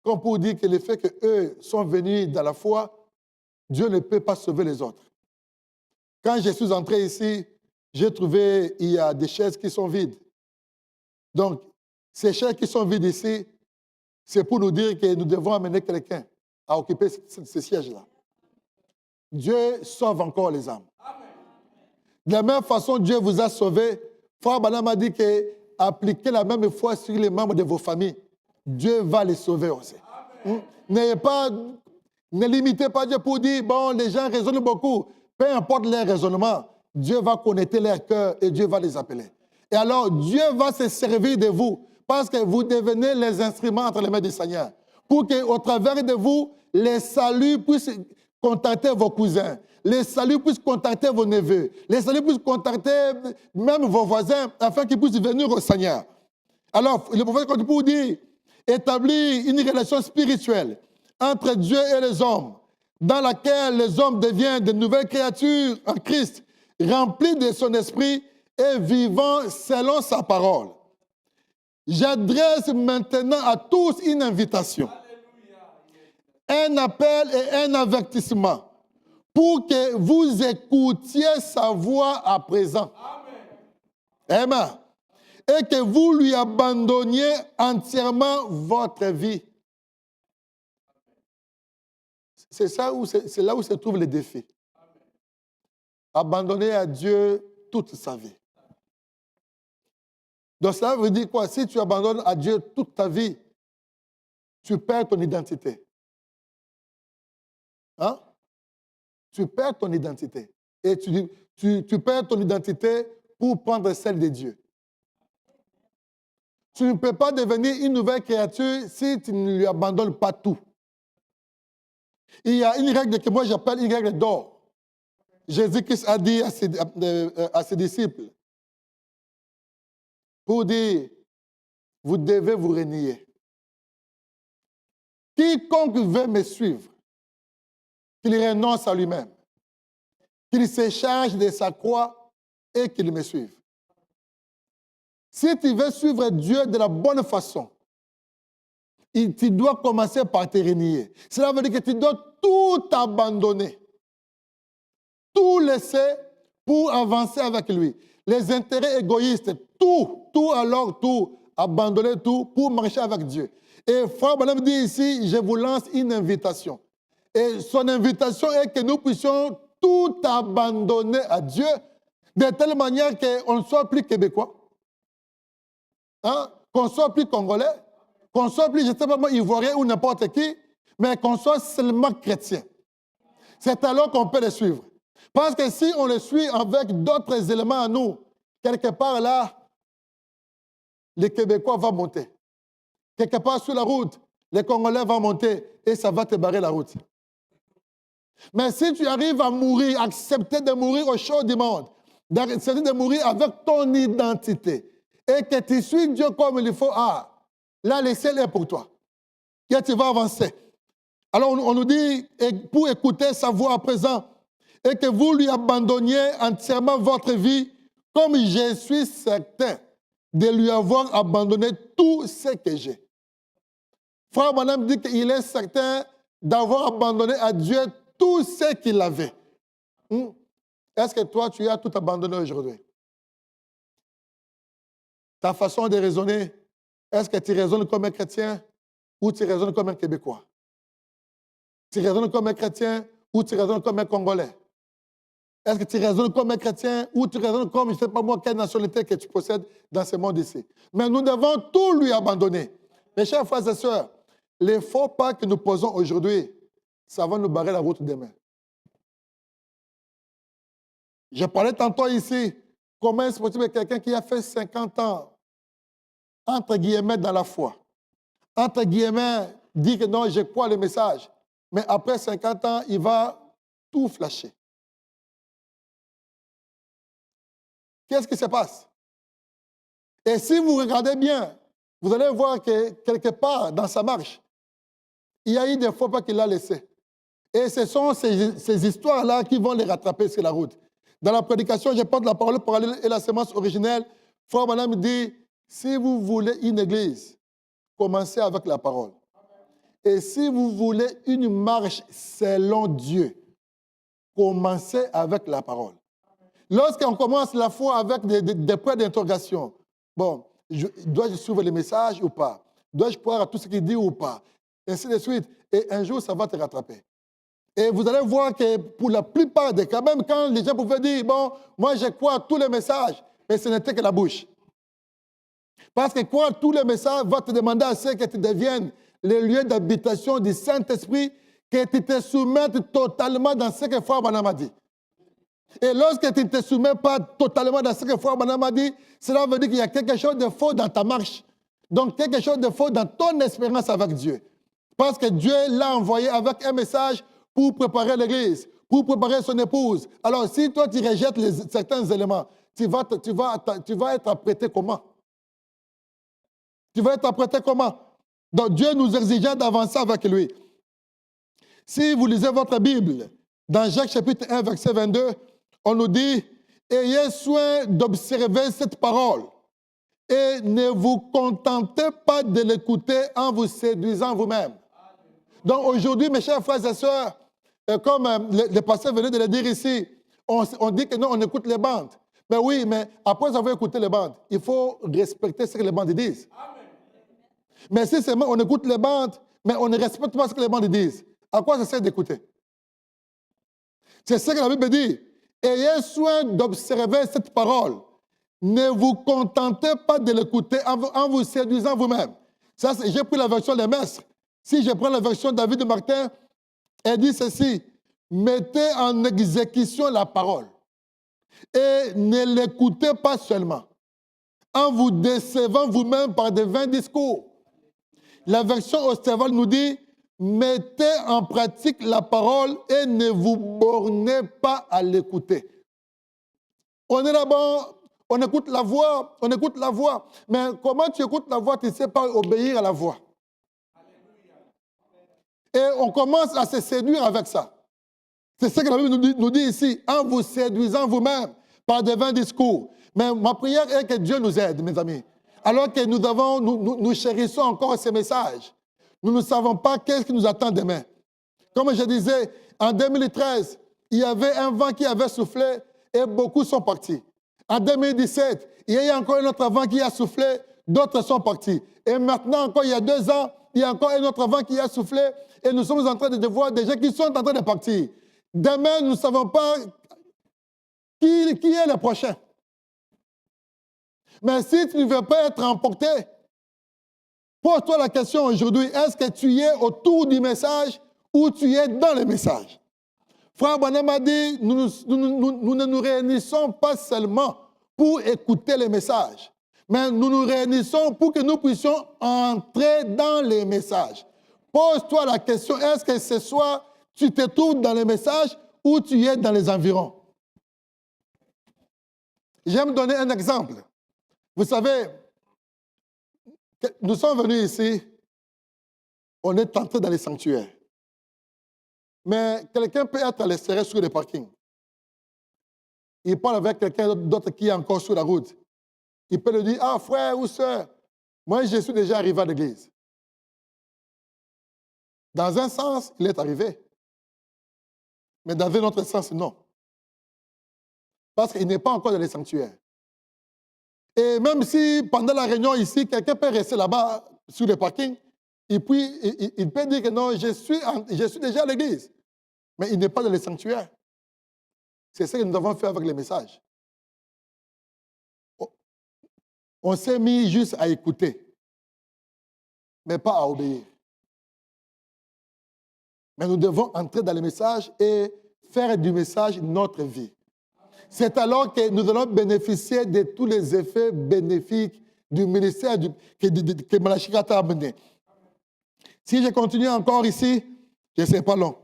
C: Comme pour dire que le fait qu'eux sont venus dans la foi, Dieu ne peut pas sauver les autres. Quand je suis entré ici, j'ai trouvé il y a des chaises qui sont vides. Donc, ces chaises qui sont vides ici, c'est pour nous dire que nous devons amener quelqu'un à occuper ces sièges-là. Dieu sauve encore les âmes. De la même façon, Dieu vous a sauvé. Frère Branham a dit qu'appliquez la même foi sur les membres de vos familles. Dieu va les sauver aussi. Ne limitez pas Dieu pour dire, bon, les gens raisonnent beaucoup. Peu importe leur raisonnement, Dieu va connecter leur cœur et Dieu va les appeler. Et alors, Dieu va se servir de vous parce que vous devenez les instruments entre les mains du Seigneur. Pour qu'au travers de vous, les saluts puissent contacter vos cousins. Les saluts puissent contacter vos neveux. Les saluts puissent contacter même vos voisins afin qu'ils puissent venir au Seigneur. Alors, le prophète continue pour dire, établir une relation spirituelle entre Dieu et les hommes, dans laquelle les hommes deviennent de nouvelles créatures en Christ, remplis de son esprit et vivant selon sa parole. J'adresse maintenant à tous une invitation, un appel et un avertissement pour que vous écoutiez sa voix à présent. Amen. Et que vous lui abandonniez entièrement votre vie. C'est là où se trouve le défi. Abandonner à Dieu toute sa vie. Donc cela veut dire quoi? Si tu abandonnes à Dieu toute ta vie, tu perds ton identité. Hein? Tu perds ton identité. Et tu perds ton identité pour prendre celle de Dieu. Tu ne peux pas devenir une nouvelle créature si tu ne lui abandonnes pas tout. Il y a une règle que moi j'appelle une règle d'or. Jésus-Christ a dit à ses disciples, pour dire, vous devez vous renier. Quiconque veut me suivre, qu'il renonce à lui-même, qu'il se charge de sa croix et qu'il me suive. Si tu veux suivre Dieu de la bonne façon, tu dois commencer par te renier. Cela veut dire que tu dois tout abandonner, tout laisser pour avancer avec lui. Les intérêts égoïstes, tout, abandonner tout pour marcher avec Dieu. Et Frère Branham dit ici, je vous lance une invitation. Et son invitation est que nous puissions tout abandonner à Dieu de telle manière qu'on ne soit plus québécois, hein? Qu'on ne soit plus congolais, qu'on ne soit plus, je ne sais pas moi, ivoirien ou n'importe qui, mais qu'on soit seulement chrétien. C'est alors qu'on peut les suivre. Parce que si on les suit avec d'autres éléments à nous, quelque part là, les Québécois vont monter. Quelque part sur la route, les Congolais vont monter et ça va te barrer la route. Mais si tu arrives à mourir, accepter de mourir au chaud du monde, d'accepter de mourir avec ton identité et que tu suis Dieu comme il faut, là, le ciel est pour toi. Et tu vas avancer. Alors, on nous dit, pour écouter sa voix à présent, et que vous lui abandonniez entièrement votre vie, comme je suis certain de lui avoir abandonné tout ce que j'ai. Frère Branham dit qu'il est certain d'avoir abandonné à Dieu tout ce qu'il avait. Est-ce que toi, tu as tout abandonné aujourd'hui? Ta façon de raisonner, est-ce que tu raisonnes comme un chrétien ou tu raisonnes comme un Québécois? Tu raisonnes comme un chrétien ou tu raisonnes comme un Congolais? Est-ce que tu raisonnes comme un chrétien ou tu raisonnes comme, je ne sais pas moi, quelle nationalité que tu possèdes dans ce monde ici? Mais nous devons tout lui abandonner. Mes chers frères et sœurs, les faux pas que nous posons aujourd'hui, ça va nous barrer la route demain. Je parlais tantôt ici, comment est-ce possible que quelqu'un qui a fait 50 ans, entre guillemets, dans la foi, entre guillemets, dit que non, je crois le message, mais après 50 ans, il va tout flasher. Qu'est-ce qui se passe? Et si vous regardez bien, vous allez voir que quelque part dans sa marche, il y a eu des faux pas qu'il a laissés. Et ce sont ces histoires-là qui vont les rattraper sur la route. Dans la prédication, je porte la parole parallèle et la sémence originelle. Frère Branham dit, si vous voulez une église, commencez avec la parole. Et si vous voulez une marche selon Dieu, commencez avec la parole. Lorsqu'on commence la foi avec des points d'interrogation, bon, dois-je suivre les messages ou pas? Dois-je croire à tout ce qu'il dit ou pas? Et ainsi de suite. Et un jour, ça va te rattraper. Et vous allez voir que pour la plupart des cas, même quand les gens pouvaient dire, bon, moi je crois à tous les messages, mais ce n'était que la bouche. Parce que croire à tous les messages va te demander à ce que tu deviennes le lieu d'habitation du Saint-Esprit, que tu te soumettes totalement dans ce que Frère Branham a dit. Et lorsque tu ne te soumets pas totalement dans ce que Frère Branham a dit, cela veut dire qu'il y a quelque chose de faux dans ta marche. Donc quelque chose de faux dans ton expérience avec Dieu. Parce que Dieu l'a envoyé avec un message pour préparer l'église, pour préparer son épouse. Alors si toi tu rejettes certains éléments, tu vas être apprêté comment? Tu vas être apprêté comment? Donc Dieu nous exigeait d'avancer avec lui. Si vous lisez votre Bible, dans Jacques chapitre 1, verset 22, on nous dit, ayez soin d'observer cette parole et ne vous contentez pas de l'écouter en vous séduisant vous-même. Donc aujourd'hui, mes chers frères et sœurs, comme le pasteur venait de le dire ici, on dit que non, on écoute les bandes. Mais oui, mais après avoir écouté les bandes, il faut respecter ce que les bandes disent. Amen. Mais si seulement on écoute les bandes, mais on ne respecte pas ce que les bandes disent, à quoi ça sert d'écouter? C'est ce que la Bible dit. Ayez soin d'observer cette parole. Ne vous contentez pas de l'écouter en vous séduisant vous-même. Ça, j'ai pris la version des Mestres. Si je prends la version de David de Martin, elle dit ceci. Mettez en exécution la parole. Et ne l'écoutez pas seulement, en vous décevant vous-même par de vains discours. La version Osterval nous dit, mettez en pratique la parole et ne vous bornez pas à l'écouter. On est là-bas, on écoute la voix, Mais comment tu écoutes la voix, tu ne sais pas obéir à la voix. Et on commence à se séduire avec ça. C'est ce que la Bible nous dit ici, en vous séduisant vous-même par de vains discours. Mais ma prière est que Dieu nous aide, mes amis. Alors que nous chérissons encore ces messages. Nous ne savons pas qu'est-ce qui nous attend demain. Comme je disais, en 2013, il y avait un vent qui avait soufflé et beaucoup sont partis. En 2017, il y a encore un autre vent qui a soufflé, d'autres sont partis. Et maintenant, encore il y a 2 ans, il y a encore un autre vent qui a soufflé et nous sommes en train de voir des gens qui sont en train de partir. Demain, nous ne savons pas qui est le prochain. Mais si tu ne veux pas être emporté, pose-toi la question aujourd'hui, est-ce que tu es autour du message ou tu es dans le message? Frère Branham a dit, nous ne nous réunissons pas seulement pour écouter les messages, mais nous nous réunissons pour que nous puissions entrer dans les messages. Pose-toi la question, est-ce que ce soir, tu te trouves dans les messages ou tu es dans les environs? J'aime donner un exemple. Vous savez, nous sommes venus ici, on est entré dans les sanctuaires. Mais quelqu'un peut être à l'extérieur sur le parking. Il parle avec quelqu'un d'autre qui est encore sur la route. Il peut lui dire, ah frère ou soeur, moi je suis déjà arrivé à l'église. Dans un sens, il est arrivé. Mais dans un autre sens, non. Parce qu'il n'est pas encore dans les sanctuaires. Et même si pendant la réunion ici, quelqu'un peut rester là-bas sur le parking, et puis il peut dire que non, je suis déjà à l'église. Mais il n'est pas dans les sanctuaires. C'est ce que nous avons fait avec les messages. On s'est mis juste à écouter, mais pas à obéir. Mais nous devons entrer dans les messages et faire du message notre vie. C'est alors que nous allons bénéficier de tous les effets bénéfiques du ministère que Malachi 4 a amené. Si je continue encore ici, je ne sais pas long.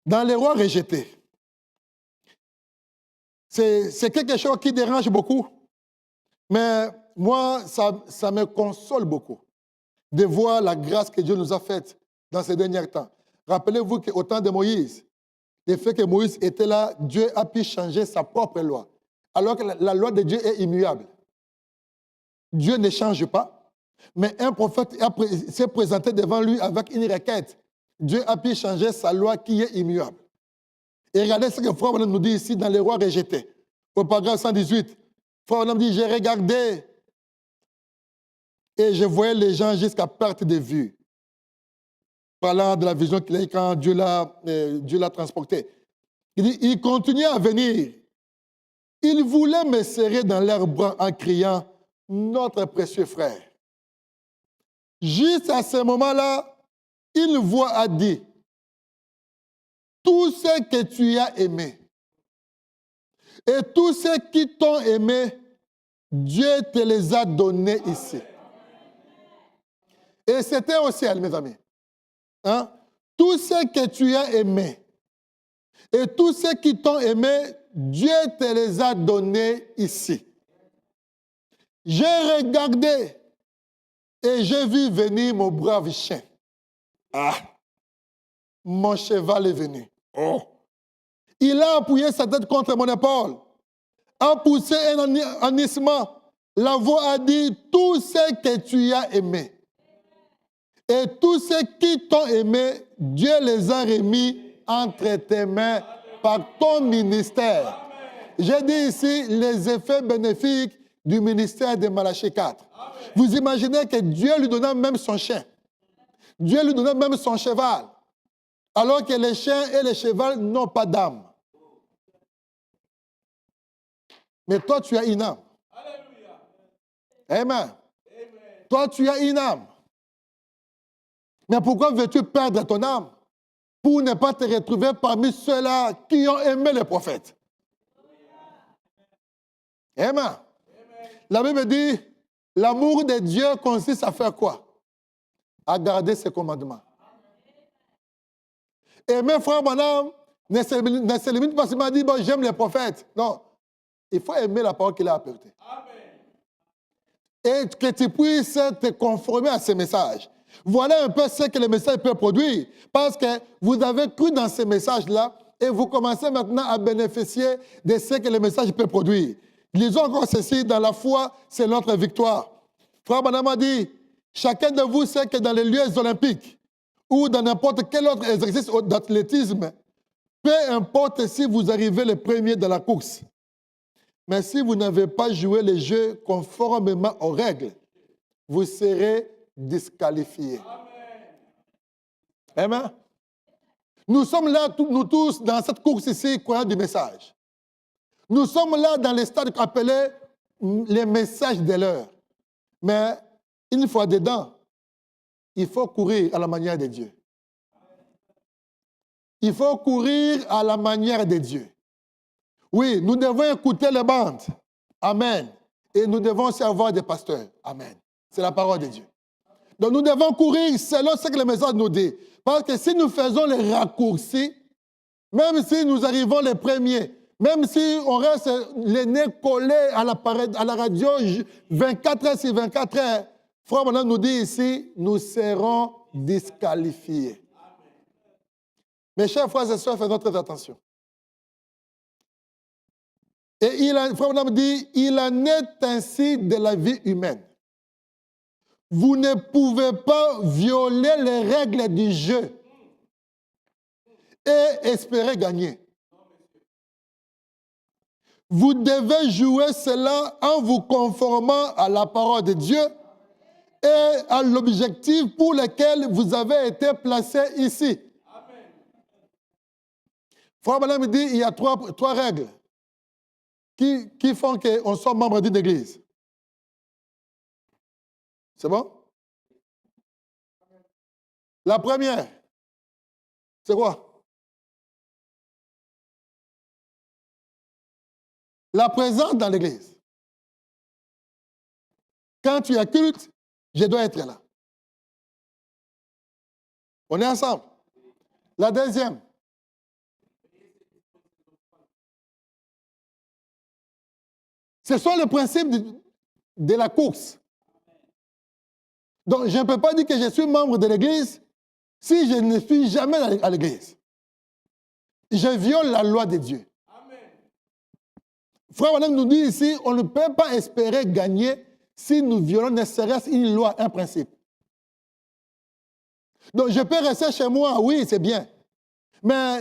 C: Dans les rois rejetés, c'est quelque chose qui dérange beaucoup. Mais moi, ça me console beaucoup de voir la grâce que Dieu nous a faite dans ces derniers temps. Rappelez-vous qu'au temps de Moïse, le fait que Moïse était là, Dieu a pu changer sa propre loi. Alors que la loi de Dieu est immuable. Dieu ne change pas. Mais un prophète s'est présenté devant lui avec une requête. Dieu a pu changer sa loi qui est immuable. Et regardez ce que Frère Branham nous dit ici dans les rois rejetés. Au paragraphe 118, Frère Branham dit, j'ai regardé et je voyais les gens jusqu'à perte de vue. Parlant de la vision qu'il a eue quand Dieu l'a transporté. Il dit, il continuait à venir. Il voulait me serrer dans leurs bras en criant, notre précieux frère. Juste à ce moment-là, une voix a dit, tout ce que tu as aimé et tous ceux qui t'ont aimé, Dieu te les a donnés ici. Et c'était au ciel, mes amis. Hein? Tout ce que tu as aimé et tous ceux qui t'ont aimé, Dieu te les a donnés ici. J'ai regardé et j'ai vu venir mon brave chien. Ah, mon cheval est venu. Oh. Il a appuyé sa tête contre mon épaule, a poussé un hennissement. La voix a dit, tout ce que tu as aimé et tous ceux qui t'ont aimé, Dieu les a remis entre tes mains par ton ministère. J'ai dit ici les effets bénéfiques du ministère de Malachi 4. Vous imaginez que Dieu lui donna même son chien. Dieu lui donna même son cheval. Alors que les chiens et les chevaux n'ont pas d'âme. Mais toi, tu as une âme. Amen. Toi, tu as une âme. Mais pourquoi veux-tu perdre ton âme? Pour ne pas te retrouver parmi ceux-là qui ont aimé les prophètes. Amen. La Bible dit, l'amour de Dieu consiste à faire quoi? À garder ses commandements. Et mes frères, madame, ne se limite pas seulement à dire, bon, j'aime les prophètes. Non. Il faut aimer la parole qu'il a apportée. Et que tu puisses te conformer à ces messages. Voilà un peu ce que le message peut produire. Parce que vous avez cru dans ces messages-là et vous commencez maintenant à bénéficier de ce que le message peut produire. Lisons encore ceci, dans la foi, c'est notre victoire. Frère Branham a dit, chacun de vous sait que dans les lieux olympiques ou dans n'importe quel autre exercice d'athlétisme, peu importe si vous arrivez le premier dans la course, mais si vous n'avez pas joué les jeux conformément aux règles, vous serez disqualifié. Amen. Nous sommes là, nous tous, dans cette course ici, croyant du message. Nous sommes là dans les stades appelés les messages de l'heure. Mais une fois dedans, il faut courir à la manière de Dieu. Il faut courir à la manière de Dieu. Oui, nous devons écouter les bandes. Amen. Et nous devons aussi avoir des pasteurs. Amen. C'est la parole de Dieu. Donc nous devons courir selon ce que le message nous dit. Parce que si nous faisons les raccourcis, même si nous arrivons les premiers, Même si on reste les nez collés à la radio 24 heures sur 24 heures, Frère Branham nous dit ici, nous serons disqualifiés. Mes chers frères et sœurs, faisons très attention. Et Frère Branham dit, il en est ainsi de la vie humaine. Vous ne pouvez pas violer les règles du jeu et espérer gagner. Vous devez jouer cela en vous conformant à la parole de Dieu et à l'objectif pour lequel vous avez été placé ici. Frère Branham dit il y a trois règles qui font qu'on soit membre d'une église. C'est bon? La première, c'est quoi? La présence dans l'église. Quand tu as culte, je dois être là. On est ensemble. La deuxième. Ce sont les principes de la course. Donc, je ne peux pas dire que je suis membre de l'église si je ne suis jamais à l'église. Je viole la loi de Dieu. Frère Branham nous dit ici, on ne peut pas espérer gagner si nous violons ne serait-ce une loi, un principe. Donc, je peux rester chez moi, oui, c'est bien. Mais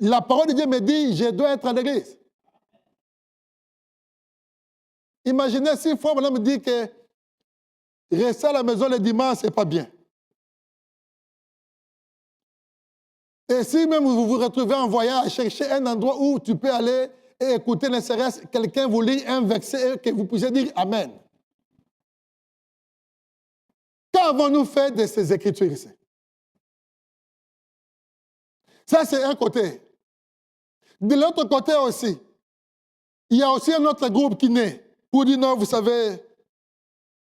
C: la parole de Dieu me dit, je dois être à l'église. Imaginez si Frère Branham me dit que rester à la maison le dimanche, ce n'est pas bien. Et si même vous vous retrouvez en voyage, chercher un endroit où tu peux aller et écouter ne serait-ce quelqu'un vous lit un verset et que vous puissiez dire Amen. Qu'avons-nous fait de ces écritures ici? Ça, c'est un côté. De l'autre côté aussi, il y a aussi un autre groupe qui naît pour dire non, vous savez,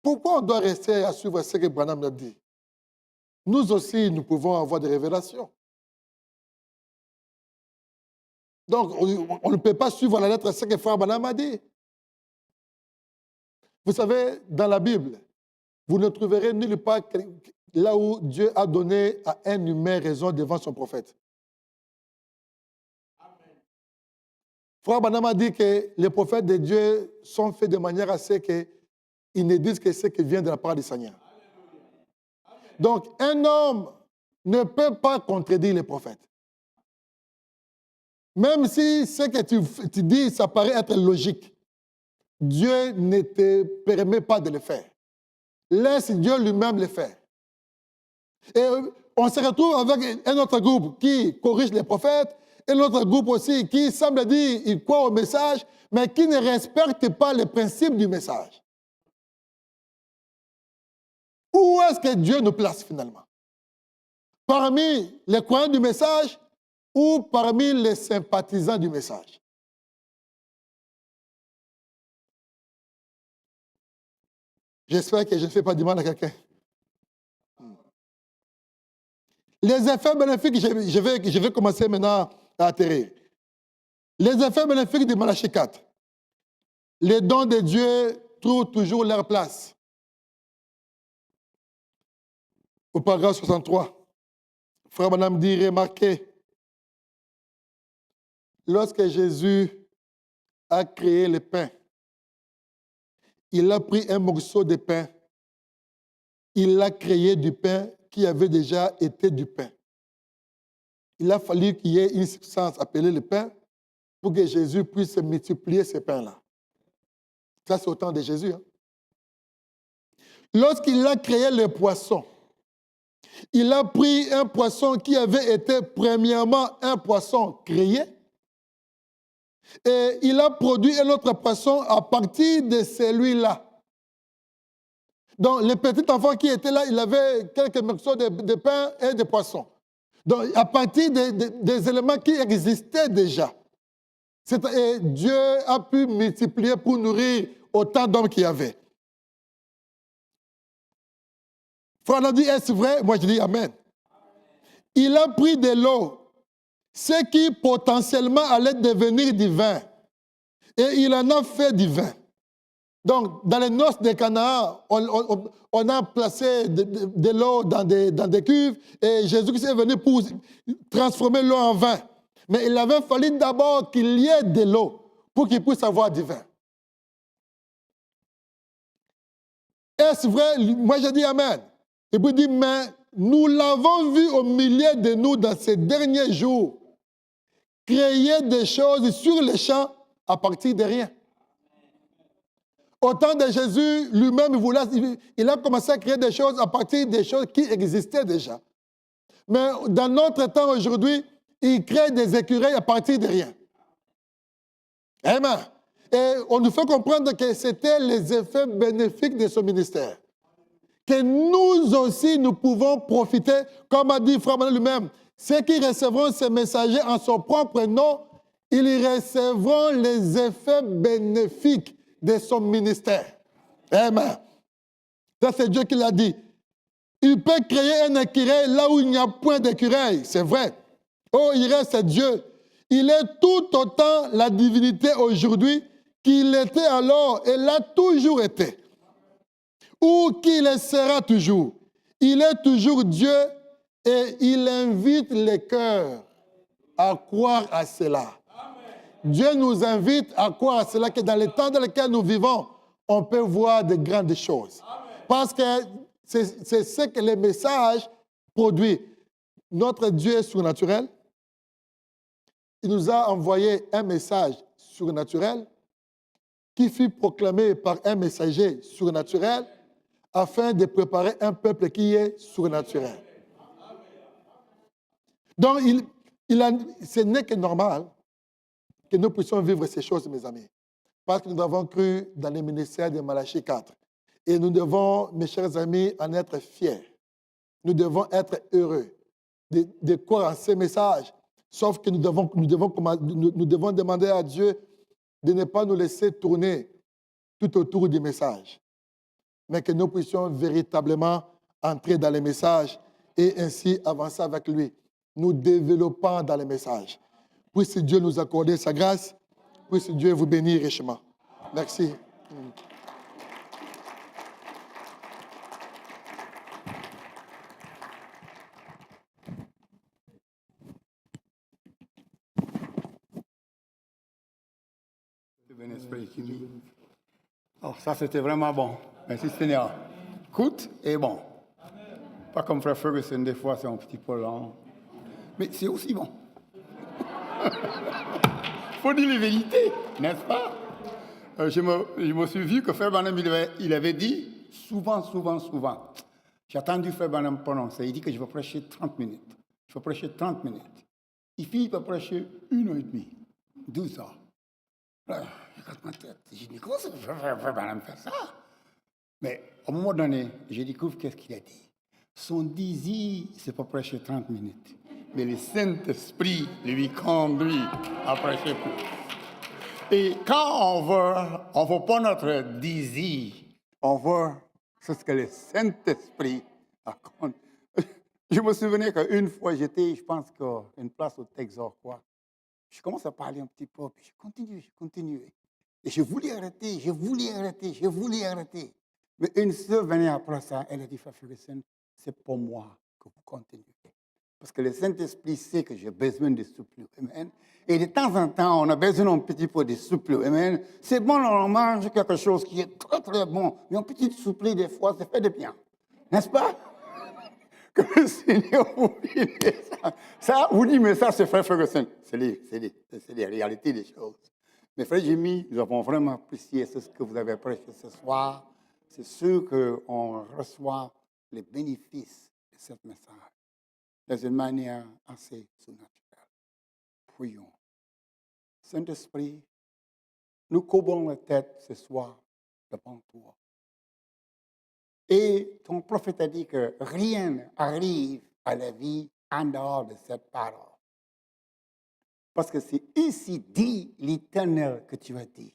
C: pourquoi on doit rester à suivre ce que Branham a dit? Nous aussi, nous pouvons avoir des révélations. Donc, on ne peut pas suivre la lettre ce que Frère Branham a dit. Vous savez, dans la Bible, vous ne trouverez nulle part là où Dieu a donné à un humain raison devant son prophète. Frère Branham a dit que les prophètes de Dieu sont faits de manière à ce qu'ils ne disent que ce qui vient de la part du Seigneur. Donc, un homme ne peut pas contredire les prophètes. Même si ce que tu dis, ça paraît être logique, Dieu ne te permet pas de le faire. Laisse Dieu lui-même le faire. Et on se retrouve avec un autre groupe qui corrige les prophètes, et l'autre groupe aussi qui semble dire qu'il croit au message, mais qui ne respecte pas les principes du message. Où est-ce que Dieu nous place finalement? Parmi les croyants du message ou parmi les sympathisants du message? J'espère que je ne fais pas du mal à quelqu'un. Les effets bénéfiques, je vais commencer maintenant à atterrir. Les effets bénéfiques de Malachie 4. Les dons de Dieu trouvent toujours leur place. Au paragraphe 63, Frère Branham dit, remarquez, lorsque Jésus a créé le pain, il a pris un morceau de pain, il a créé du pain qui avait déjà été du pain. Il a fallu qu'il y ait une substance appelée le pain pour que Jésus puisse multiplier ces pains-là. Ça, c'est au temps de Jésus. Hein? Lorsqu'il a créé le poisson, il a pris un poisson qui avait été premièrement un poisson créé et il a produit un autre poisson à partir de celui-là. Donc, le petit enfant qui était là, il avait quelques morceaux de pain et de poisson. Donc, à partir des éléments qui existaient déjà, et Dieu a pu multiplier pour nourrir autant d'hommes qu'il y avait. Frère a dit, est-ce vrai? Moi, je dis Amen. Il a pris de l'eau ce qui potentiellement allait devenir divin. Et il en a fait divin. Donc, dans les noces de Canaan, on a placé de l'eau dans des cuves et Jésus-Christ est venu pour transformer l'eau en vin. Mais il avait fallu d'abord qu'il y ait de l'eau pour qu'il puisse avoir du vin. Est-ce vrai? Moi, je dis Amen. Et puis il dit, mais nous l'avons vu au milieu de nous dans ces derniers jours, créer des choses sur les champs à partir de rien. Au temps de Jésus, lui-même, il a commencé à créer des choses à partir des choses qui existaient déjà. Mais dans notre temps aujourd'hui, il crée des écureuils à partir de rien. Amen. Et on nous fait comprendre que c'était les effets bénéfiques de ce ministère. Que nous aussi, nous pouvons profiter, comme a dit Frère Manuel lui-même, ceux qui recevront ces messagers en son propre nom, ils recevront les effets bénéfiques de son ministère. Amen. Ça, c'est Dieu qui l'a dit. Il peut créer un écureuil là où il n'y a point d'écureuil. C'est vrai. Oh, il reste Dieu. Il est tout autant la divinité aujourd'hui qu'il était alors et l'a toujours été. Ou qu'il le sera toujours. Il est toujours Dieu et il invite les cœurs à croire à cela. Dieu nous invite à croire à cela, que dans le temps dans lequel nous vivons, on peut voir de grandes choses. Parce que c'est ce que les messages produisent. Notre Dieu est surnaturel. Il nous a envoyé un message surnaturel qui fut proclamé par un messager surnaturel afin de préparer un peuple qui est surnaturel. Donc, ce n'est que normal que nous puissions vivre ces choses, mes amis. Parce que nous avons cru dans le ministère de Malachie 4. Et nous devons, mes chers amis, en être fiers. Nous devons être heureux de croire en ces messages. Sauf que nous devons demander à Dieu de ne pas nous laisser tourner tout autour du message, mais que nous puissions véritablement entrer dans les messages et ainsi avancer avec lui, nous développant dans les messages. Puisse Dieu nous accorder sa grâce, puisse Dieu vous bénir richement. Merci.
B: Oh, ça, c'était vraiment bon. Merci Seigneur. Écoute, et bon. Pas comme Frère Ferguson, des fois, c'est un petit peu lent. Mais c'est aussi bon. Faut dire la vérité, n'est-ce pas? Je me suis vu que Frère Branham, il avait dit souvent. J'ai entendu Frère Branham prononcer. Il dit que je vais prêcher 30 minutes. Je vais prêcher 30 minutes. Il finit par prêcher 1h30, 12 heures. Là, je regarde ma tête. J'ai dit, comment ça Frère Branham faire ça? Mais au moment donné, je découvre qu'est-ce qu'il a dit. Son désir, c'est pas prêcher 30 minutes. Mais le Saint-Esprit lui conduit à prêcher plus. Et quand on veut pas notre désir, on veut ce que le Saint-Esprit raconte. Je me souvenais qu'une fois, j'étais, je pense, qu'à une place au Texas, quoi. Je commence à parler un petit peu, puis je continue. Et je voulais arrêter. Mais une sœur venait après ça, elle a dit, Frère Ferguson, c'est pour moi que vous continuez. Parce que le Saint-Esprit sait que j'ai besoin de souplure. Amen. Et de temps en temps, on a besoin d'un petit peu de souplure. Amen. C'est bon, on mange quelque chose qui est très, très bon. Mais un petit souplure, des fois, ça fait de bien. N'est-ce pas? Que le Seigneur vous bénisse. Ça, vous dites, mais ça, c'est Frère Ferguson. C'est les réalités des choses. Mais Frère Jimmy, nous avons vraiment apprécié ce que vous avez prêché ce soir. C'est sûr qu'on reçoit les bénéfices de ce message d'une manière assez surnaturelle. Prions. Saint-Esprit, nous courbons la tête ce soir devant toi. Et ton prophète a dit que rien n'arrive à la vie en dehors de cette parole. Parce que c'est ici dit l'Éternel que tu as dit.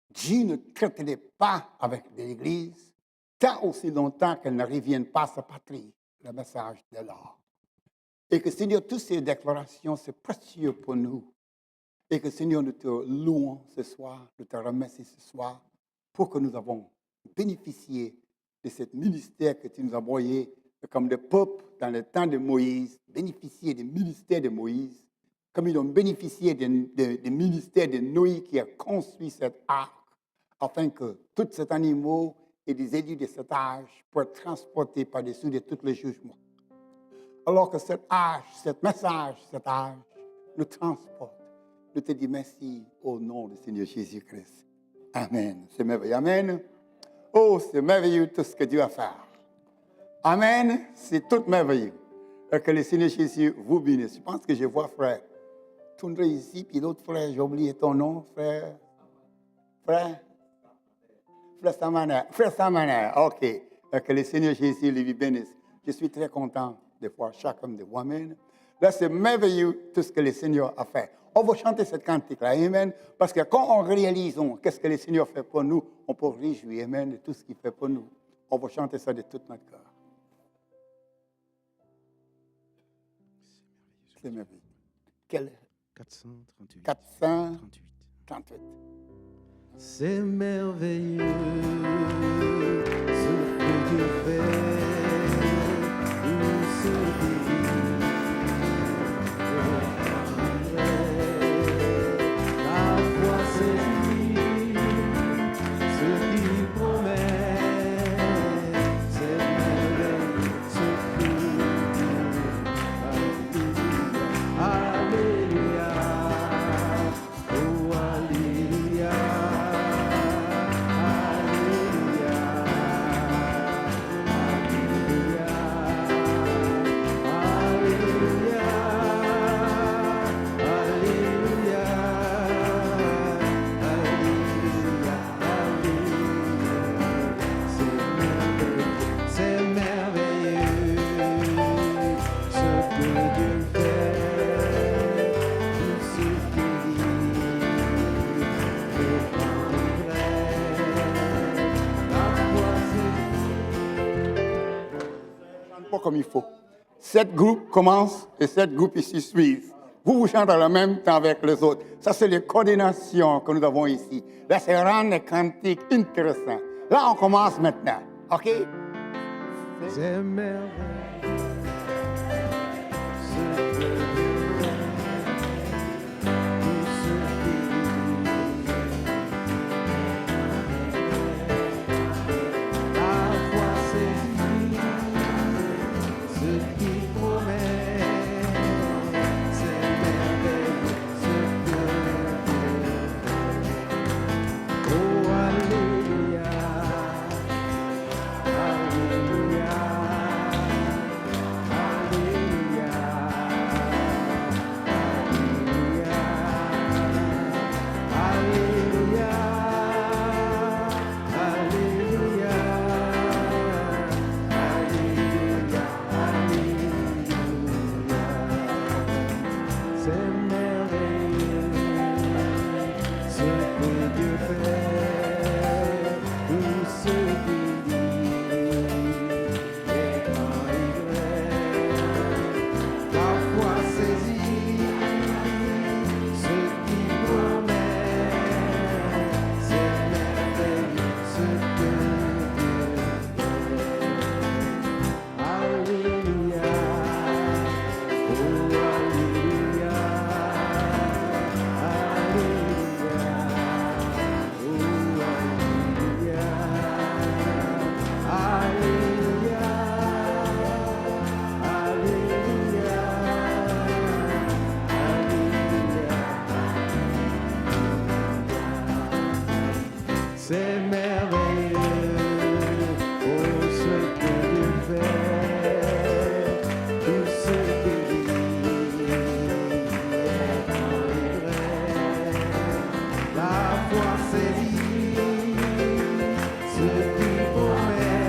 B: Dieu ne traiterait pas avec l'Église tant aussi longtemps qu'elle ne revienne pas à sa patrie, le message de l'or. Et que, Seigneur, toutes ces déclarations, c'est précieux pour nous. Et que, Seigneur, nous te louons ce soir, nous te remercions ce soir pour que nous avons bénéficié de ce ministère que tu nous as envoyé comme des peuples dans le temps de Moïse, bénéficier du ministère de Moïse, comme ils ont bénéficié du ministère de Noé qui a construit cet arc, afin que tous ces animaux et des élus de cet âge puissent être transportés par-dessus de tous les jugements. Alors que cet âge, ce message, cet âge nous transporte. Nous te disons merci au nom du Seigneur Jésus-Christ. Amen. C'est merveilleux. Amen. Oh, c'est merveilleux tout ce que Dieu a fait. Amen. C'est tout merveilleux. Et que le Seigneur Jésus vous bénisse. Je pense que je vois frère Toundré ici, puis l'autre frère, j'ai oublié ton nom, frère Samaner. Frère Samaner, ok. Et que le Seigneur Jésus lui bénisse. Je suis très content de voir chacun de vous. Amen. Là, c'est merveilleux tout ce que le Seigneur a fait. On va chanter cette cantique-là, amen. Parce que quand on réalise qu'est-ce que le Seigneur fait pour nous, on peut réjouir, amen, de tout ce qu'il fait pour nous. On va chanter ça de tout notre cœur. C'est merveilleux. Quel
A: 438.
B: 438.
A: C'est merveilleux ce que Dieu fait. Ce la foi saisit ce qu'il promet. C'est merveilleux ce que Dieu fait. Alléluia. Oh, alléluia.
B: Pas comme il faut. 7 groupes commencent et 7 groupes ici suivent. Vous chantez en même temps avec les autres. Ça, c'est les coordinations que nous avons ici. Là, c'est rendre les cantiques intéressants. Là, on commence maintenant. OK?
A: C'est merveilleux ce que Dieu fait. Tout ce qu'il la foi saisit ce qu'il promet. C'est merveilleux ce que Dieu fait. Oh, alléluia. Alléluia. C'est merveilleux, oh ce que Dieu fait, tout ce qu'il dit est vrai. La foi saisit ce qu'il promet,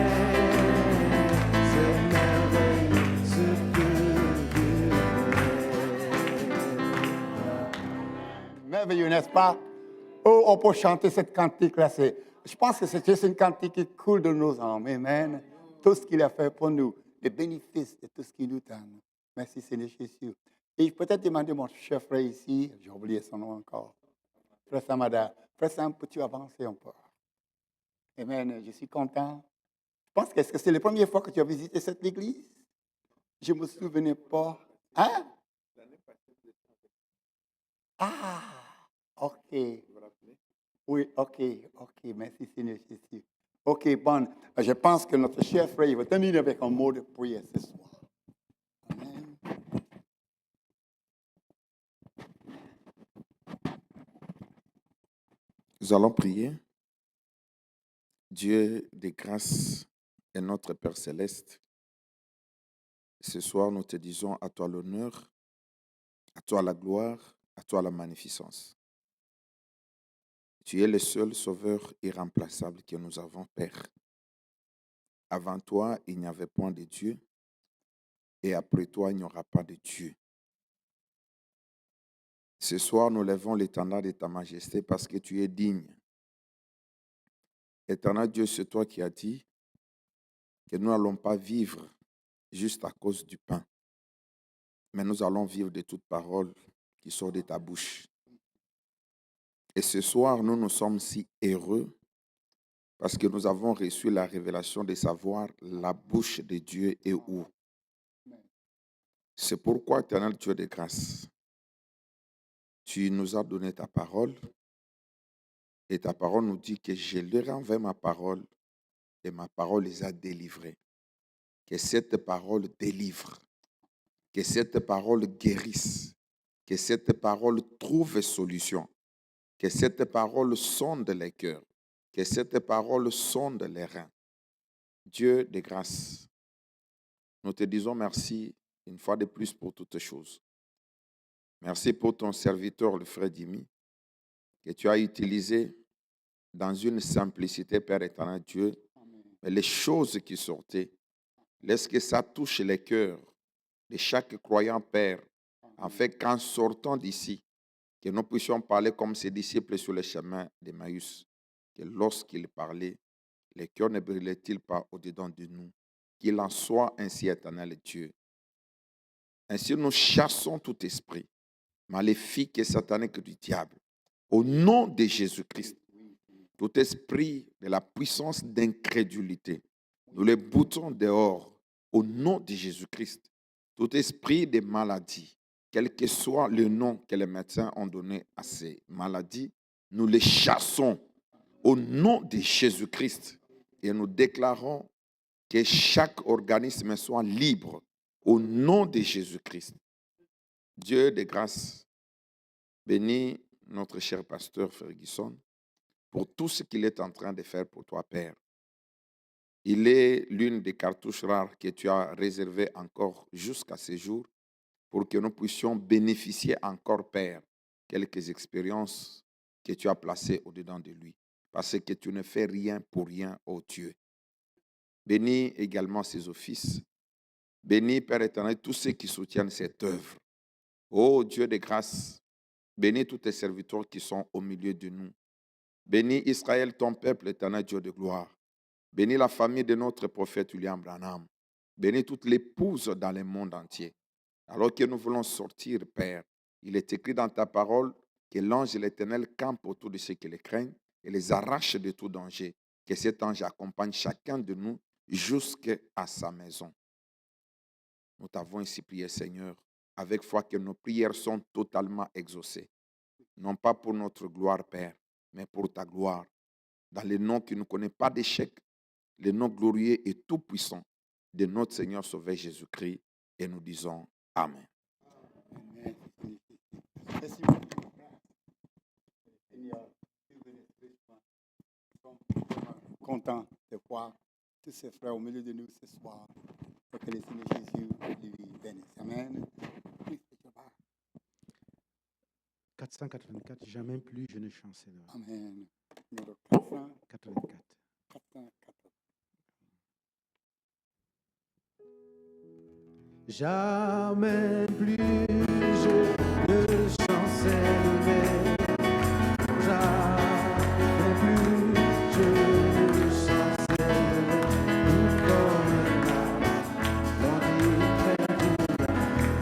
A: c'est merveilleux ce que Dieu fait.
B: Merveilleux, n'est-ce pas? Oh, on peut chanter cette cantique-là. Je pense que c'est juste une cantique qui coule de nos âmes. Amen. Tout ce qu'il a fait pour nous, les bénéfices de tout ce qu'il nous donne. Merci Seigneur Jésus. Et je peux peut-être demander mon cher frère ici, j'ai oublié son nom encore. Frère Samada. Frère Sam, peux-tu avancer un peu? Amen. Je suis content. Je pense que c'est la première fois que tu as visité cette église? Je ne me souvenais pas. Hein? Ah, ok. Oui, ok. Merci Seigneur Jésus. Ok, bon. Je pense que notre cher frère il va terminer avec un mot de prière ce soir. Amen.
D: Nous allons prier. Dieu de grâce et notre Père céleste, ce soir nous te disons à toi l'honneur, à toi la gloire, à toi la magnificence. Tu es le seul sauveur irremplaçable que nous avons, Père. Avant toi, il n'y avait point de Dieu, et après toi, il n'y aura pas de Dieu. Ce soir, nous levons l'étendard de ta majesté parce que tu es digne. Éternel Dieu, c'est toi qui as dit que nous n'allons pas vivre juste à cause du pain, mais nous allons vivre de toute parole qui sort de ta bouche. Et ce soir, nous nous sommes si heureux parce que nous avons reçu la révélation de savoir la bouche de Dieu est où. C'est pourquoi, éternel Dieu de grâce, tu nous as donné ta parole et ta parole nous dit que je leur envoie ma parole et ma parole les a délivrés. Que cette parole délivre, que cette parole guérisse, que cette parole trouve solution, que cette parole sonde les cœurs, que cette parole sonde les reins. Dieu de grâce, nous te disons merci une fois de plus pour toutes choses. Merci pour ton serviteur, le frère Dimi, que tu as utilisé dans une simplicité, Père éternel Dieu, mais les choses qui sortaient, laisse que ça touche les cœurs de chaque croyant, Père, afin qu'en sortant d'ici, que nous puissions parler comme ses disciples sur le chemin d'Emmaüs, que lorsqu'ils parlaient, les cœurs ne brillaient-ils pas au-dedans de nous, qu'il en soit ainsi, éternel Dieu. Ainsi, nous chassons tout esprit maléfique et satanique du diable, au nom de Jésus-Christ. Tout esprit de la puissance d'incrédulité, nous les boutons dehors, au nom de Jésus-Christ. Tout esprit de maladie, quel que soit le nom que les médecins ont donné à ces maladies, nous les chassons au nom de Jésus-Christ et nous déclarons que chaque organisme soit libre au nom de Jésus-Christ. Dieu de grâce, bénis notre cher pasteur Ferguson pour tout ce qu'il est en train de faire pour toi, Père. Il est l'une des cartouches rares que tu as réservées encore jusqu'à ce jour pour que nous puissions bénéficier encore, Père, quelques expériences que tu as placées au-dedans de lui. Parce que tu ne fais rien pour rien, ô Dieu. Bénis également ses offices. Bénis, Père éternel, tous ceux qui soutiennent cette œuvre. Ô Dieu de grâce, bénis tous tes serviteurs qui sont au milieu de nous. Bénis Israël, ton peuple, éternel Dieu de gloire. Bénis la famille de notre prophète William Branham. Bénis toutes les épouses dans le monde entier. Alors que nous voulons sortir, Père, il est écrit dans ta parole que l'ange de l'Éternel campe autour de ceux qui les craignent et les arrache de tout danger. Que cet ange accompagne chacun de nous jusqu'à sa maison. Nous t'avons ainsi prié, Seigneur, avec foi que nos prières sont totalement exaucées. Non pas pour notre gloire, Père, mais pour ta gloire. Dans le nom qui ne connaît pas d'échec, le nom glorieux et tout-puissant de notre Seigneur Sauveur Jésus-Christ. Et nous disons Amen.
B: Merci beaucoup. Content de voir tous ces frères au milieu de nous ce soir. Pour que le Seigneur Jésus lui bénisse. Amen.
A: 484, jamais plus je ne chancellerai.
B: Amen. Numéro 484.
A: 484. Jamais plus je ne chancellerai. Jamais plus je ne chancellerai. Comme un arbre planté près du lac,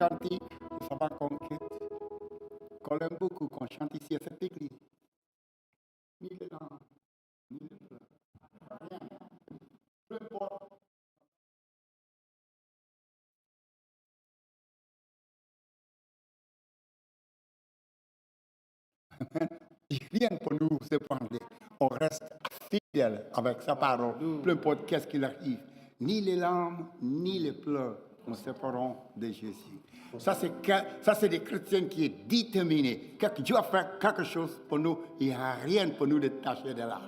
B: cantique, ça va conquête, qu'on aime beaucoup, qu'on chante ici à cette église. Ni les langues, ni les pleurs, rien. Peu importe. Il rien pour nous épingler. On reste fidèle avec sa parole. Peu importe qu'est-ce qu'il arrive. Ni les larmes, ni les pleurs nous sépareront de Jésus. Ça, c'est des chrétiens qui sont déterminés. Dieu a fait quelque chose pour nous. Il n'y a rien pour nous détacher de là.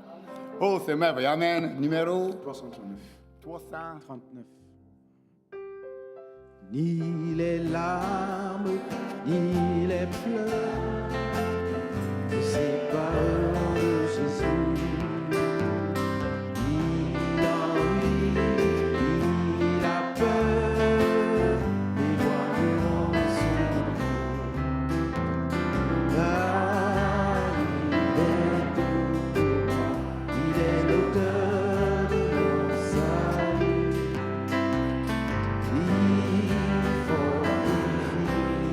B: Oh, c'est merveilleux. Amen. Numéro
A: 339.
B: 339.
A: Ni les larmes, ni les pleurs ne sépareront de Jésus. Ni l'ennui, ni la peur n'éloigneront son amour. Car il est tout pour moi, il est l'auteur de mon salut. Il fortifie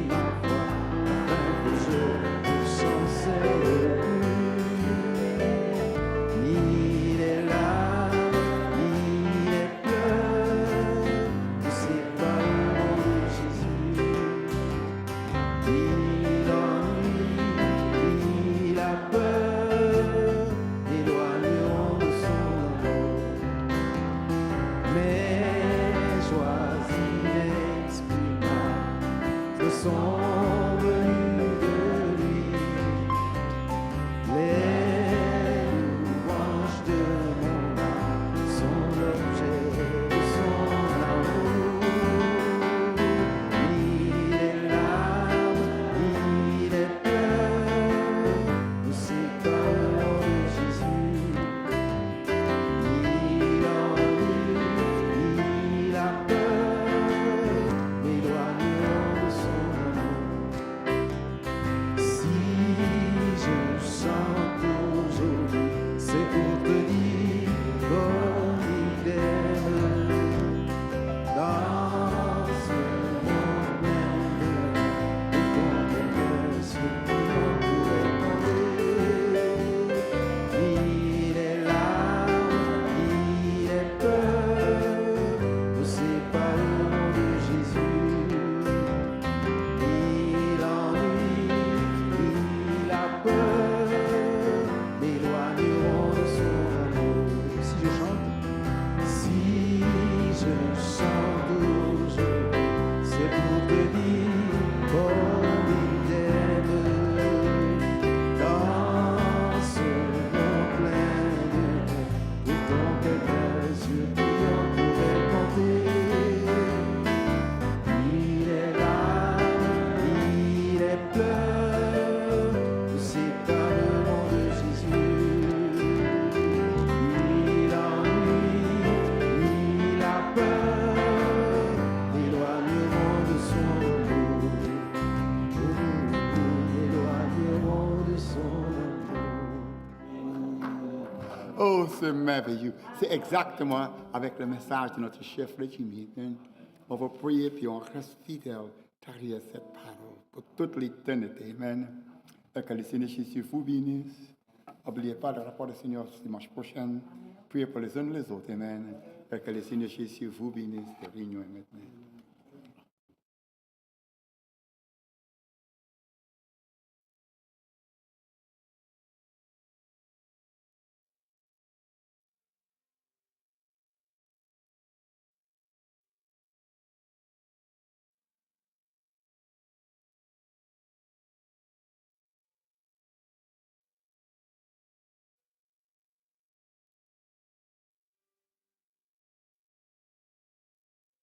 A: ma foi afin que je ne chancelle plus. Ni les larmes, ni les pleurs ne sépareront de Jésus. Ni l'ennui, ni la peur n'éloigneront de son amour. Mais choisis l'exprimable sont venus de lui. Les louanges de mon âme sont l'objet de son amour. Ni les larmes, ni les pleurs ne sépareront de Jésus. Ni l'ennui, ni la peur n'éloigneront de son amour. Si je chante aujourd'hui, c'est pour te dire comme il aime. Dans ce monde plein de ton cœur, ce qui en pourrait tomber. Ni les larmes, ni les peurs ne sépareront de Jésus. Ni l'ennui, ni la peur n'éloigneront de son amour. Si je chante aujourd'hui, c'est pour te dire comme il t'aime. Dans ce monde plein de ton cœur, sur qui on pourrait compter. Ni les larmes, ni les pleurs ne sépareront de Jésus. Ni l'ennui, ni la peur n'éloigneront de son amour. N'éloigneront de son amour.
B: Oh, c'est merveilleux. C'est exactement avec le message de notre chef Jimmy. On va prier puis on reste fidèle derrière cette parole pour toute l'éternité. Amen. Et que le Seigneur Jésus vous bénisse. N'oubliez pas le rapport du Seigneur dimanche prochain. Priez pour les uns et les autres. Amen. Et que le Seigneur Jésus vous bénisse de réunion maintenant.